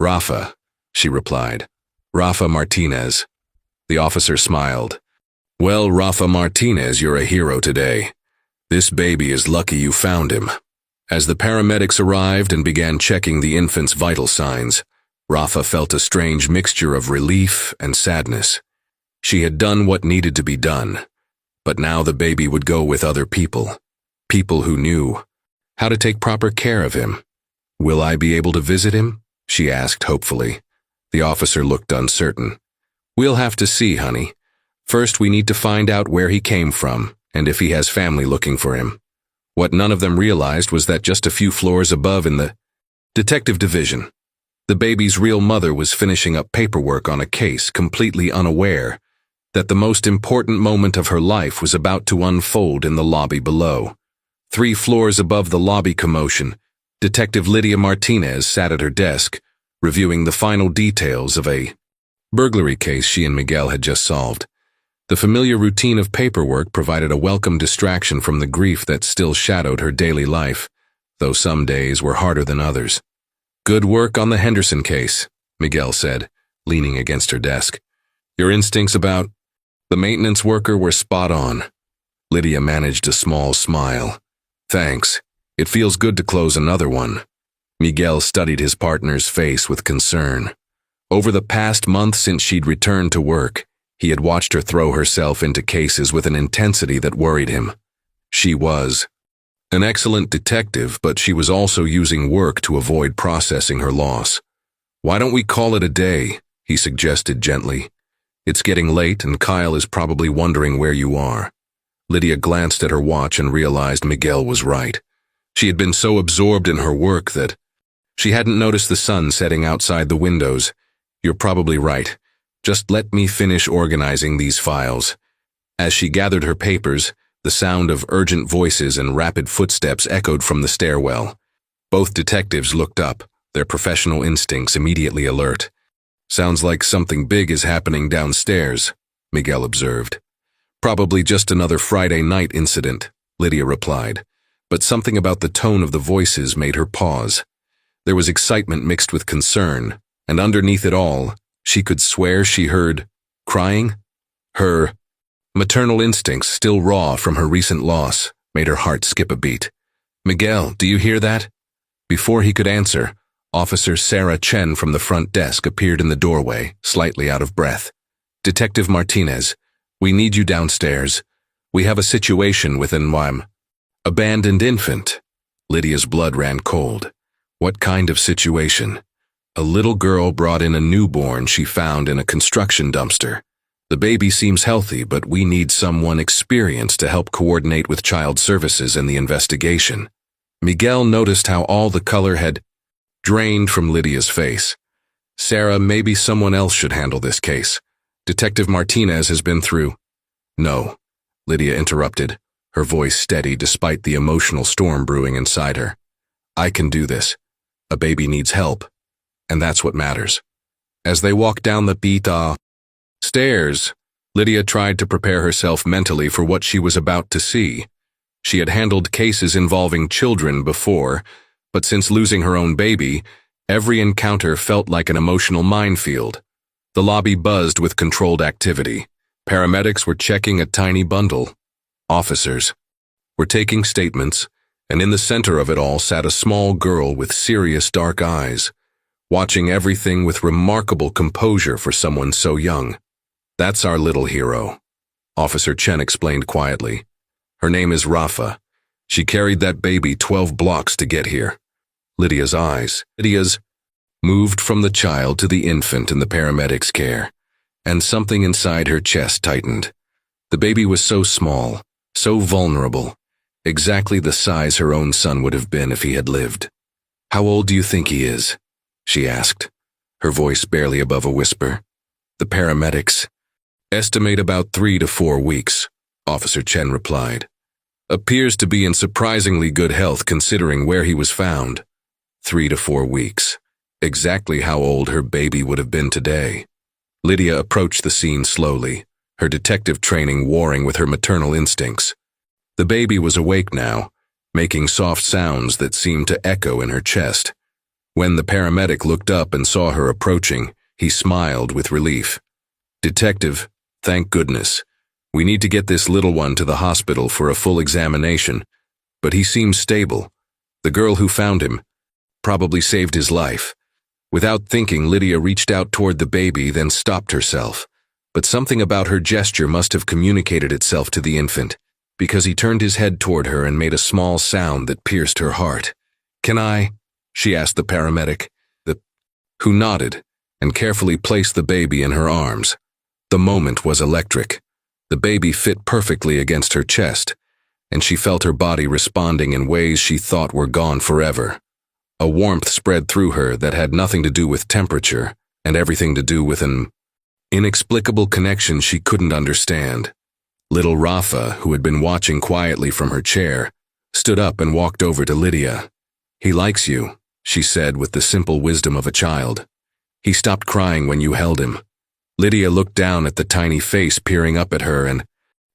"Rafa," she replied. "Rafa Martinez." The officer smiled. "Well, Rafa Martinez, you're a hero today. This baby is lucky you found him." As the paramedics arrived and began checking the infant's vital signs, Rafa felt a strange mixture of relief and sadness. She had done what needed to be done, but now the baby would go with other people, people who knew how to take proper care of him. Will I be able to visit him? She asked hopefully. The officer looked uncertain. We'll have to see, honey. First, we need to find out where he came from and if he has family looking for him. What none of them realized was that just a few floors above in the detective division, the baby's real mother was finishing up paperwork on a case, completely unaware that the most important moment of her life was about to unfold in the lobby below. 3 floors above the lobby commotion, Detective Lydia Martinez sat at her desk, reviewing the final details of a burglary case she and Miguel had just solved. The familiar routine of paperwork provided a welcome distraction from the grief that still shadowed her daily life, though some days were harder than others. Good work on the Henderson case, Miguel said, leaning against her desk. Your instincts about the maintenance worker were spot on. Lydia managed a small smile. Thanks. It feels good to close another one. Miguel studied his partner's face with concern. Over the past month since she'd returned to work, he had watched her throw herself into cases with an intensity that worried him. She was an excellent detective, but she was also using work to avoid processing her loss. Why don't we call it a day? He suggested gently. It's getting late and Kyle is probably wondering where you are. Lydia glanced at her watch and realized Miguel was right. She had been so absorbed in her work that she hadn't noticed the sun setting outside the windows. You're probably right. Just let me finish organizing these files. As she gathered her papers, the sound of urgent voices and rapid footsteps echoed from the stairwell. Both detectives looked up, their professional instincts immediately alert. Sounds like something big is happening downstairs, Miguel observed. Probably just another Friday night incident, Lydia replied, but something about the tone of the voices made her pause. There was excitement mixed with concern, and underneath it all, she could swear she heard crying. Her maternal instincts, still raw from her recent loss, made her heart skip a beat. Miguel, do you hear that? Before he could answer, Officer Sarah Chen from the front desk appeared in the doorway, slightly out of breath. Detective Martinez, we need you downstairs. We have a situation with an abandoned infant. Lydia's blood ran cold. What kind of situation? A little girl brought in a newborn she found in a construction dumpster. The baby seems healthy, but we need someone experienced to help coordinate with child services and the investigation. Miguel noticed how all the color had drained from Lydia's face. Sarah, maybe someone else should handle this case. Detective Martinez has been through. No, Lydia interrupted, her voice steady despite the emotional storm brewing inside her. I can do this. A baby needs help, and that's what matters. As they walked down the stairs, Lydia tried to prepare herself mentally for what she was about to see. She had handled cases involving children before, but since losing her own baby, every encounter felt like an emotional minefield. The lobby buzzed with controlled activity. Paramedics were checking a tiny bundle. Officers were taking statements, and in the center of it all sat a small girl with serious dark eyes, watching everything with remarkable composure for someone so young. That's our little hero, Officer Chen explained quietly. Her name is Rafa. She carried that baby 12 blocks to get here. Lydia's moved from the child to the infant in the paramedic's care, and something inside her chest tightened. The baby was so small, so vulnerable, exactly the size her own son would have been if he had lived. How old do you think he is? She asked, her voice barely above a whisper. The paramedics estimate about 3 to 4 weeks, Officer Chen replied. Appears to be in surprisingly good health considering where he was found. 3 to 4 weeks. Exactly how old her baby would have been today. Lydia approached the scene slowly, her detective training warring with her maternal instincts. The baby was awake now, making soft sounds that seemed to echo in her chest. When the paramedic looked up and saw her approaching, he smiled with relief. Detective, thank goodness. We need to get this little one to the hospital for a full examination, but he seems stable. The girl who found him probably saved his life. Without thinking, Lydia reached out toward the baby, then stopped herself. But something about her gesture must have communicated itself to the infant. because he turned his head toward her and made a small sound that pierced her heart. "Can I?" she asked the paramedic, who nodded and carefully placed the baby in her arms. The moment was electric. The baby fit perfectly against her chest, and she felt her body responding in ways she thought were gone forever. A warmth spread through her that had nothing to do with temperature and everything to do with an inexplicable connection she couldn't understand. Little Rafa, who had been watching quietly from her chair, stood up and walked over to Lydia. "He likes you," she said with the simple wisdom of a child. "He stopped crying when you held him." Lydia looked down at the tiny face peering up at her and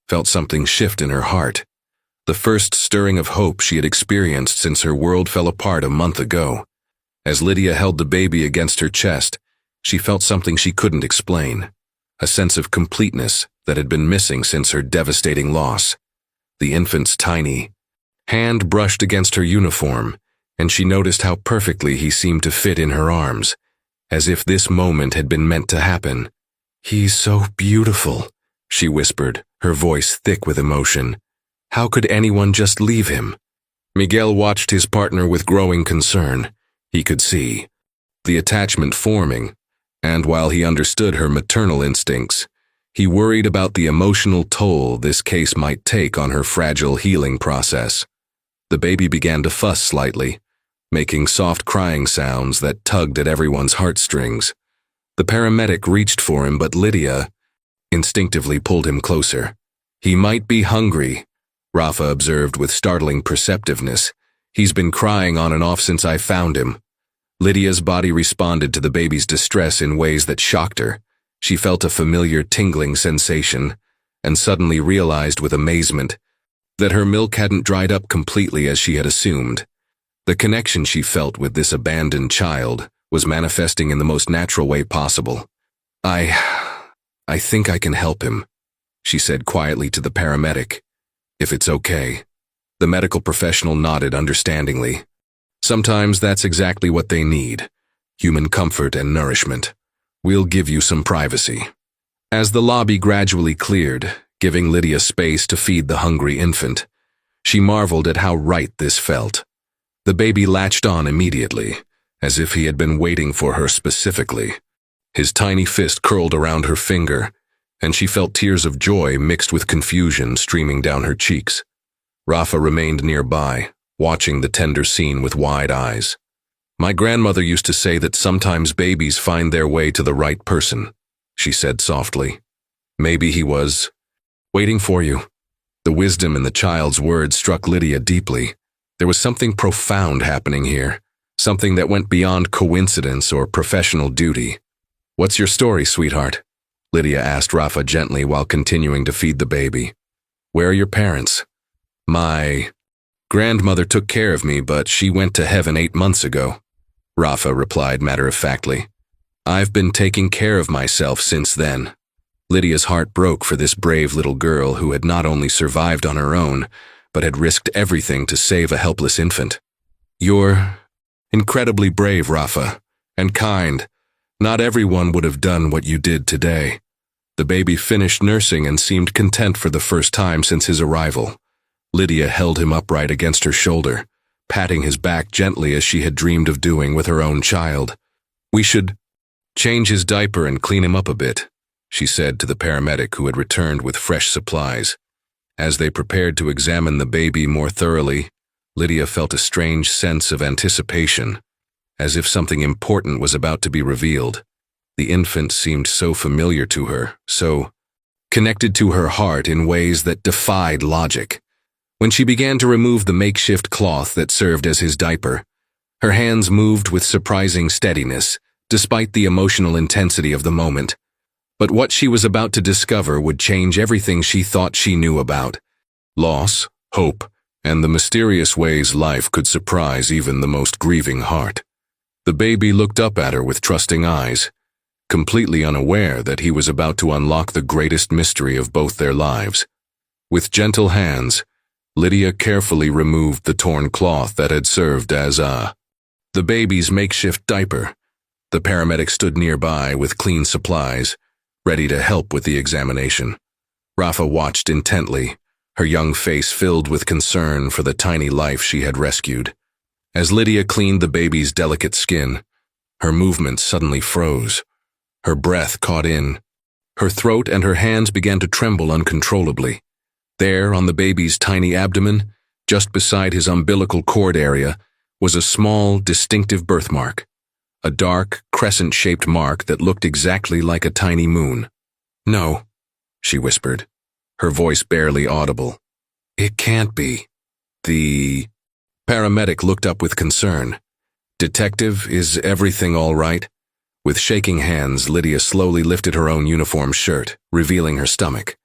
felt something shift in her heart. The first stirring of hope she had experienced since her world fell apart a month ago. As Lydia held the baby against her chest, she felt something she couldn't explain, a sense of completeness that had been missing since her devastating loss. The infant's tiny hand brushed against her uniform, and she noticed how perfectly he seemed to fit in her arms, as if this moment had been meant to happen. "He's so beautiful," she whispered, her voice thick with emotion. "How could anyone just leave him?" Miguel watched his partner with growing concern. He could see the attachment forming, and while he understood her maternal instincts, he worried about the emotional toll this case might take on her fragile healing process. The baby began to fuss slightly, making soft crying sounds that tugged at everyone's heartstrings. The paramedic reached for him, but Lydia instinctively pulled him closer. "He might be hungry," Rafa observed with startling perceptiveness. "He's been crying on and off since I found him." Lydia's body responded to the baby's distress in ways that shocked her. She felt a familiar tingling sensation, and suddenly realized with amazement that her milk hadn't dried up completely as she had assumed. The connection she felt with this abandoned child was manifesting in the most natural way possible. I think I can help him," she said quietly to the paramedic. "If it's okay." The medical professional nodded understandingly. Sometimes that's exactly what they need, human comfort and nourishment. "We'll give you some privacy." As the lobby gradually cleared, giving Lydia space to feed the hungry infant, she marveled at how right this felt. The baby latched on immediately, as if he had been waiting for her specifically. His tiny fist curled around her finger, and she felt tears of joy mixed with confusion streaming down her cheeks. Rafa remained nearby, watching the tender scene with wide eyes. "My grandmother used to say that sometimes babies find their way to the right person," she said softly. "Maybe he was waiting for you." The wisdom in the child's words struck Lydia deeply. There was something profound happening here, something that went beyond coincidence or professional duty. "What's your story, sweetheart?" Lydia asked Rafa gently while continuing to feed the baby. "Where are your parents?" "My grandmother took care of me, but she went to heaven 8 months ago," Rafa replied matter-of-factly. "I've been taking care of myself since then." Lydia's heart broke for this brave little girl who had not only survived on her own, but had risked everything to save a helpless infant. "You're incredibly brave, Rafa, and kind. Not everyone would have done what you did today." The baby finished nursing and seemed content for the first time since his arrival. Lydia held him upright against her shoulder, patting his back gently as she had dreamed of doing with her own child. "We should change his diaper and clean him up a bit," she said to the paramedic who had returned with fresh supplies. As they prepared to examine the baby more thoroughly, Lydia felt a strange sense of anticipation, as if something important was about to be revealed. The infant seemed so familiar to her, so connected to her heart in ways that defied logic. When she began to remove the makeshift cloth that served as his diaper, her hands moved with surprising steadiness, despite the emotional intensity of the moment. But what she was about to discover would change everything she thought she knew about loss, hope, and the mysterious ways life could surprise even the most grieving heart. The baby looked up at her with trusting eyes, completely unaware that he was about to unlock the greatest mystery of both their lives. With gentle hands, Lydia carefully removed the torn cloth that had served as the baby's makeshift diaper. The paramedic stood nearby with clean supplies, ready to help with the examination. Rafa watched intently, her young face filled with concern for the tiny life she had rescued. As Lydia cleaned the baby's delicate skin, her movements suddenly froze. Her breath caught in. Her throat and her hands began to tremble uncontrollably. There, on the baby's tiny abdomen, just beside his umbilical cord area, was a small, distinctive birthmark. A dark, crescent-shaped mark that looked exactly like a tiny moon. "No," she whispered, her voice barely audible. "It can't be." The paramedic looked up with concern. "Detective, is everything all right?" With shaking hands, Lydia slowly lifted her own uniform shirt, revealing her stomach.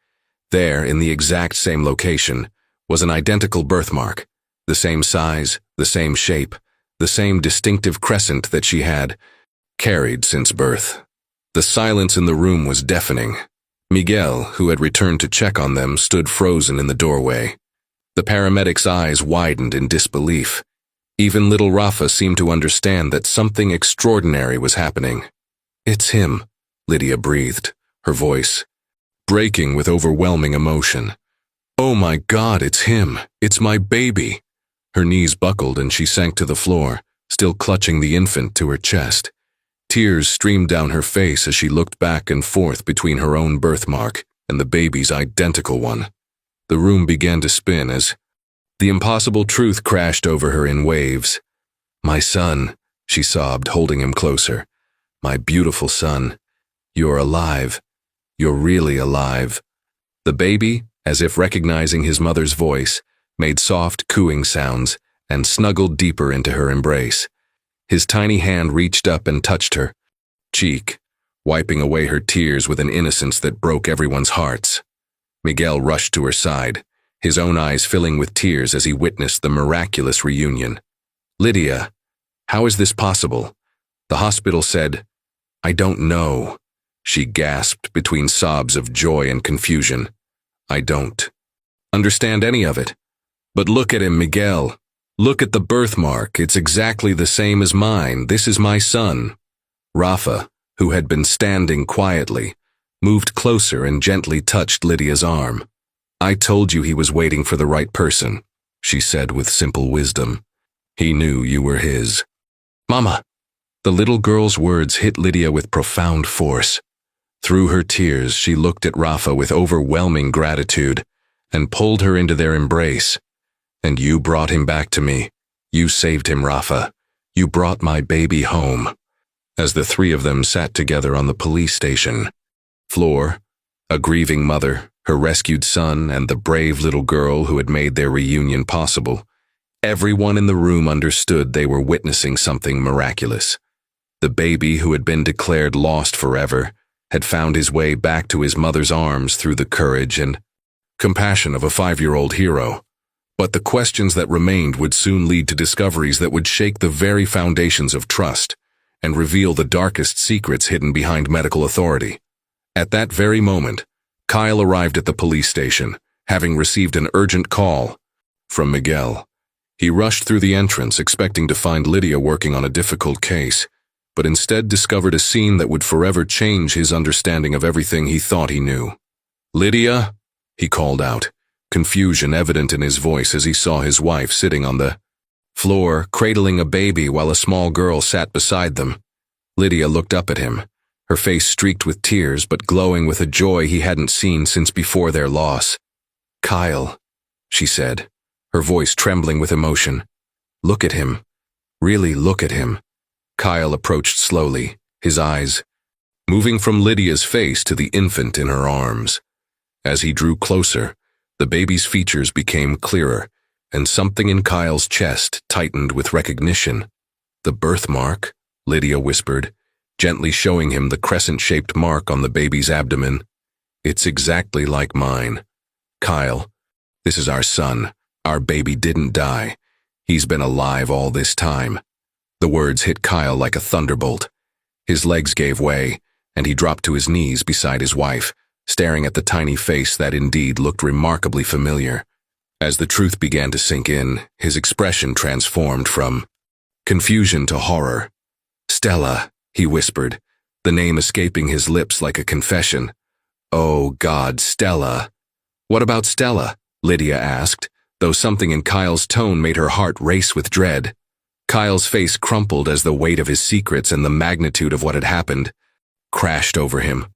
There, in the exact same location, was an identical birthmark, the same size, the same shape, the same distinctive crescent that she had carried since birth. The silence in the room was deafening. Miguel, who had returned to check on them, stood frozen in the doorway. The paramedic's eyes widened in disbelief. Even little Rafa seemed to understand that something extraordinary was happening. "It's him," Lydia breathed, her voice breaking with overwhelming emotion. "Oh my God, it's him! It's my baby!" Her knees buckled and she sank to the floor, still clutching the infant to her chest. Tears streamed down her face as she looked back and forth between her own birthmark and the baby's identical one. The room began to spin as the impossible truth crashed over her in waves. "My son," she sobbed, holding him closer. "My beautiful son. You're alive. You're really alive." The baby, as if recognizing his mother's voice, made soft, cooing sounds and snuggled deeper into her embrace. His tiny hand reached up and touched her cheek, wiping away her tears with an innocence that broke everyone's hearts. Miguel rushed to her side, his own eyes filling with tears as he witnessed the miraculous reunion. "Lydia, how is this possible?" The hospital said, "I don't know." She gasped between sobs of joy and confusion. "I don't understand any of it. But look at him, Miguel. Look at the birthmark. It's exactly the same as mine. This is my son." Rafa, who had been standing quietly, moved closer and gently touched Lydia's arm. "I told you he was waiting for the right person," she said with simple wisdom. "He knew you were his." "Mama!" The little girl's words hit Lydia with profound force. Through her tears, she looked at Rafa with overwhelming gratitude and pulled her into their embrace. "And you brought him back to me. You saved him, Rafa. You brought my baby home." As the three of them sat together on the police station floor, a grieving mother, her rescued son, and the brave little girl who had made their reunion possible, everyone in the room understood they were witnessing something miraculous. The baby who had been declared lost forever had found his way back to his mother's arms through the courage and compassion of a 5-year-old hero. But the questions that remained would soon lead to discoveries that would shake the very foundations of trust and reveal the darkest secrets hidden behind medical authority. At that very moment, Kyle arrived at the police station, having received an urgent call from Miguel. He rushed through the entrance, expecting to find Lydia working on a difficult case, but instead discovered a scene that would forever change his understanding of everything he thought he knew. "Lydia," he called out, confusion evident in his voice as he saw his wife sitting on the floor, cradling a baby while a small girl sat beside them. Lydia looked up at him, her face streaked with tears but glowing with a joy he hadn't seen since before their loss. "Kyle," she said, her voice trembling with emotion. "Look at him. Really look at him." Kyle approached slowly, his eyes moving from Lydia's face to the infant in her arms. As he drew closer, the baby's features became clearer, and something in Kyle's chest tightened with recognition. "The birthmark," Lydia whispered, gently showing him the crescent-shaped mark on the baby's abdomen. "It's exactly like mine. Kyle, this is our son. Our baby didn't die. He's been alive all this time." The words hit Kyle like a thunderbolt. His legs gave way, and he dropped to his knees beside his wife, staring at the tiny face that indeed looked remarkably familiar. As the truth began to sink in, his expression transformed from confusion to horror. "Stella," he whispered, the name escaping his lips like a confession. "Oh God, Stella." "What about Stella?" Lydia asked, though something in Kyle's tone made her heart race with dread. Kyle's face crumpled as the weight of his secrets and the magnitude of what had happened crashed over him.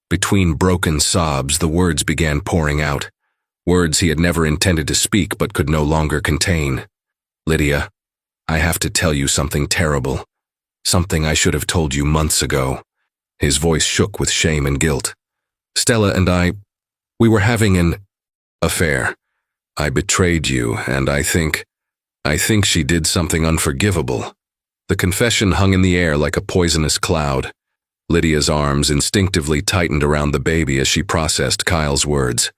Between broken sobs, the words began pouring out. Words he had never intended to speak but could no longer contain. Lydia, I have to tell you something terrible. Something I should have told you months ago. His voice shook with shame and guilt. Stella and we were having an affair. I betrayed you, and I think she did something unforgivable. The confession hung in the air like a poisonous cloud. Lydia's arms instinctively tightened around the baby as she processed Kyle's words.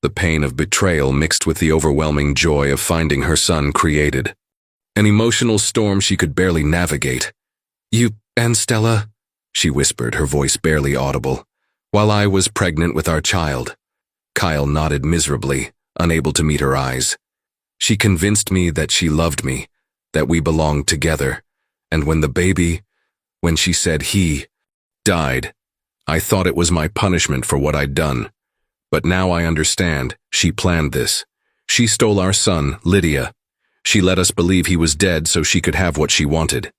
The pain of betrayal mixed with the overwhelming joy of finding her son created. An emotional storm she could barely navigate. You and Stella, she whispered, her voice barely audible, while I was pregnant with our child. Kyle nodded miserably, unable to meet her eyes. She convinced me that she loved me, that we belonged together, and when she said he died, I thought it was my punishment for what I'd done. But now I understand, she planned this. She stole our son, Lydia. She let us believe he was dead so she could have what she wanted.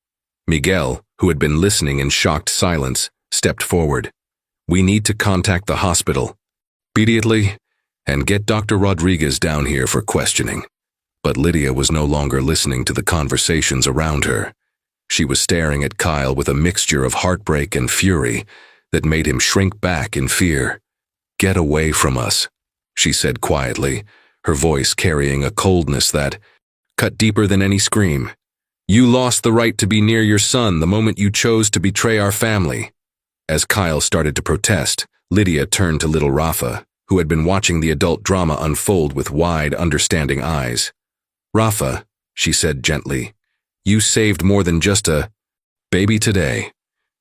Miguel, who had been listening in shocked silence, stepped forward. We need to contact the hospital immediately and get Dr. Rodriguez down here for questioning. But Lydia was no longer listening to the conversations around her. She was staring at Kyle with a mixture of heartbreak and fury that made him shrink back in fear. Get away from us, she said quietly, her voice carrying a coldness that cut deeper than any scream. You lost the right to be near your son the moment you chose to betray our family. As Kyle started to protest, Lydia turned to little Rafa, who had been watching the adult drama unfold with wide, understanding eyes. Rafa, she said gently, you saved more than just a baby today.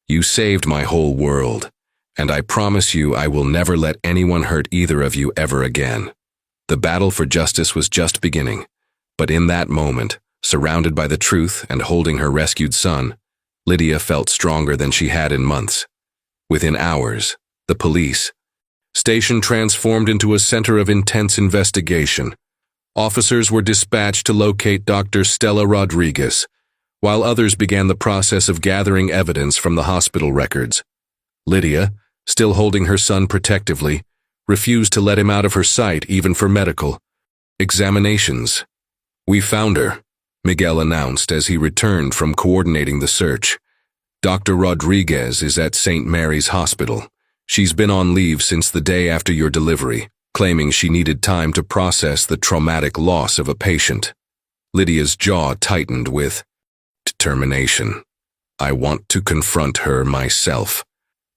You saved my whole world, and I promise you I will never let anyone hurt either of you ever again. The battle for justice was just beginning, but in that moment, surrounded by the truth and holding her rescued son, Lydia felt stronger than she had in months. Within hours, the police station transformed into a center of intense investigation. Officers were dispatched to locate Dr. Stella Rodriguez, while others began the process of gathering evidence from the hospital records. Lydia, still holding her son protectively, refused to let him out of her sight even for medical examinations. We found her, Miguel announced as he returned from coordinating the search. Dr. Rodriguez is at St. Mary's Hospital. She's been on leave since the day after your delivery, claiming she needed time to process the traumatic loss of a patient. Lydia's jaw tightened with determination. I want to confront her myself.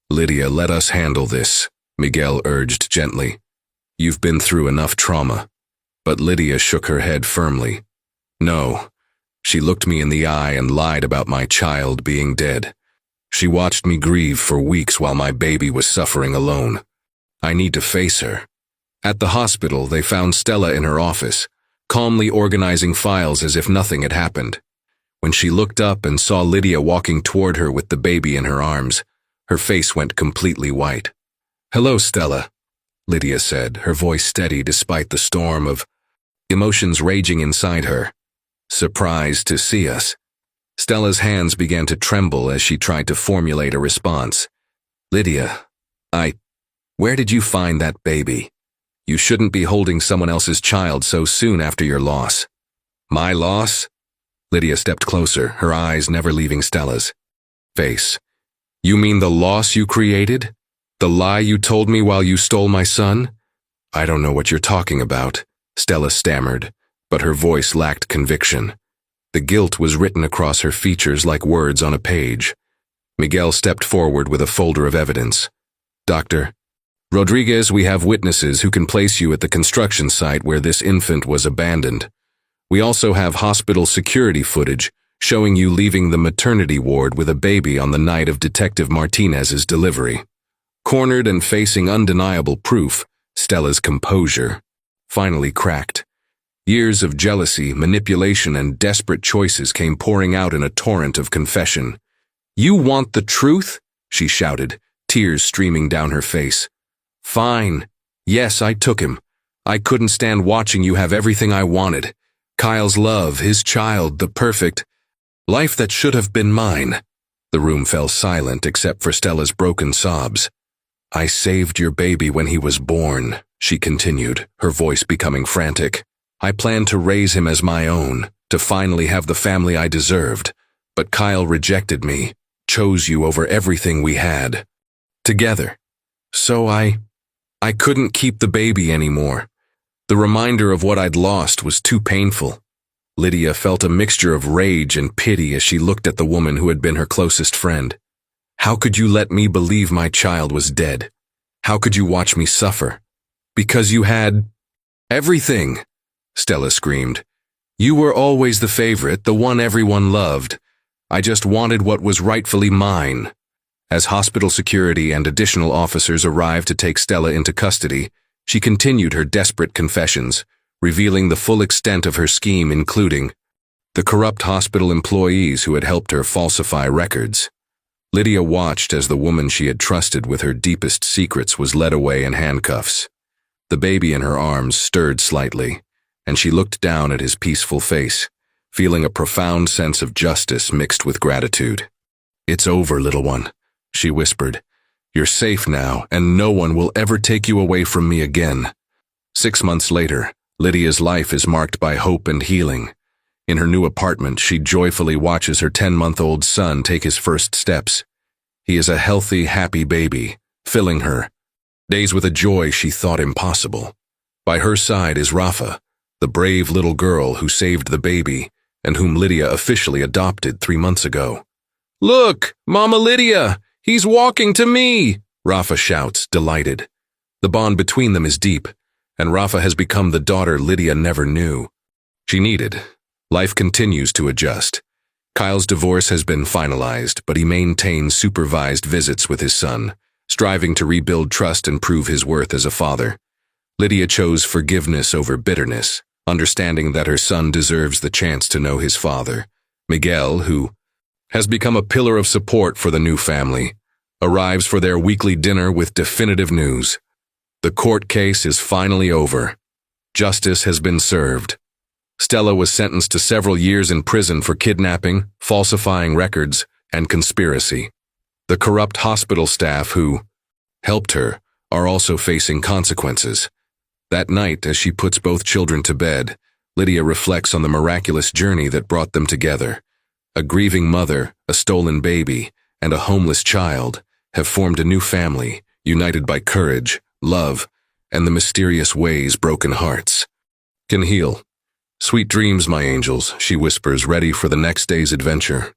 Lydia, let us handle this, Miguel urged gently. You've been through enough trauma. But Lydia shook her head firmly. No. She looked me in the eye and lied about my child being dead. She watched me grieve for weeks while my baby was suffering alone. I need to face her. At the hospital, they found Stella in her office, calmly organizing files as if nothing had happened. When she looked up and saw Lydia walking toward her with the baby in her arms, her face went completely white. Hello, Stella, Lydia said, her voice steady despite the storm of emotions raging inside her. Surprised to see us. Stella's hands began to tremble as she tried to formulate a response. Lydia, where did you find that baby? You shouldn't be holding someone else's child so soon after your loss. My loss? Lydia stepped closer, her eyes never leaving Stella's face. You mean the loss you created? The lie you told me while you stole my son? I don't know what you're talking about, Stella stammered, but her voice lacked conviction. The guilt was written across her features like words on a page. Miguel stepped forward with a folder of evidence. Dr. Rodriguez, we have witnesses who can place you at the construction site where this infant was abandoned. We also have hospital security footage showing you leaving the maternity ward with a baby on the night of Detective Martinez's delivery. Cornered and facing undeniable proof, Stella's composure finally cracked. Years of jealousy, manipulation, and desperate choices came pouring out in a torrent of confession. You want the truth? She shouted, tears streaming down her face. Fine. Yes, I took him. I couldn't stand watching you have everything I wanted. Kyle's love, his child, the perfect life that should have been mine. The room fell silent except for Stella's broken sobs. I saved your baby when he was born, she continued, her voice becoming frantic. I planned to raise him as my own, to finally have the family I deserved. But Kyle rejected me, chose you over everything we had. Together. So I couldn't keep the baby anymore. The reminder of what I'd lost was too painful. Lydia felt a mixture of rage and pity as she looked at the woman who had been her closest friend. How could you let me believe my child was dead? How could you watch me suffer? Because you had everything, Stella screamed. You were always the favorite, the one everyone loved. I just wanted what was rightfully mine. As hospital security and additional officers arrived to take Stella into custody, she continued her desperate confessions, revealing the full extent of her scheme, including the corrupt hospital employees who had helped her falsify records. Lydia watched as the woman she had trusted with her deepest secrets was led away in handcuffs. The baby in her arms stirred slightly, and she looked down at his peaceful face, feeling a profound sense of justice mixed with gratitude. It's over, little one, she whispered. You're safe now, and no one will ever take you away from me again. 6 months later, Lydia's life is marked by hope and healing. In her new apartment, she joyfully watches her 10-month-old son take his first steps. He is a healthy, happy baby, filling her days with a joy she thought impossible. By her side is Rafa, the brave little girl who saved the baby and whom Lydia officially adopted 3 months ago. Look, Mama Lydia! He's walking to me! Rafa shouts, delighted. The bond between them is deep, and Rafa has become the daughter Lydia never knew. She needed. Life continues to adjust. Kyle's divorce has been finalized, but he maintains supervised visits with his son, striving to rebuild trust and prove his worth as a father. Lydia chose forgiveness over bitterness, understanding that her son deserves the chance to know his father. Miguel, who has become a pillar of support for the new family, arrives for their weekly dinner with definitive news. The court case is finally over. Justice has been served. Stella was sentenced to several years in prison for kidnapping, falsifying records, and conspiracy. The corrupt hospital staff who helped her are also facing consequences. That night, as she puts both children to bed, Lydia reflects on the miraculous journey that brought them together. A grieving mother, a stolen baby, and a homeless child have formed a new family, united by courage, love, and the mysterious ways broken hearts can heal. Sweet dreams, my angels, she whispers, ready for the next day's adventure.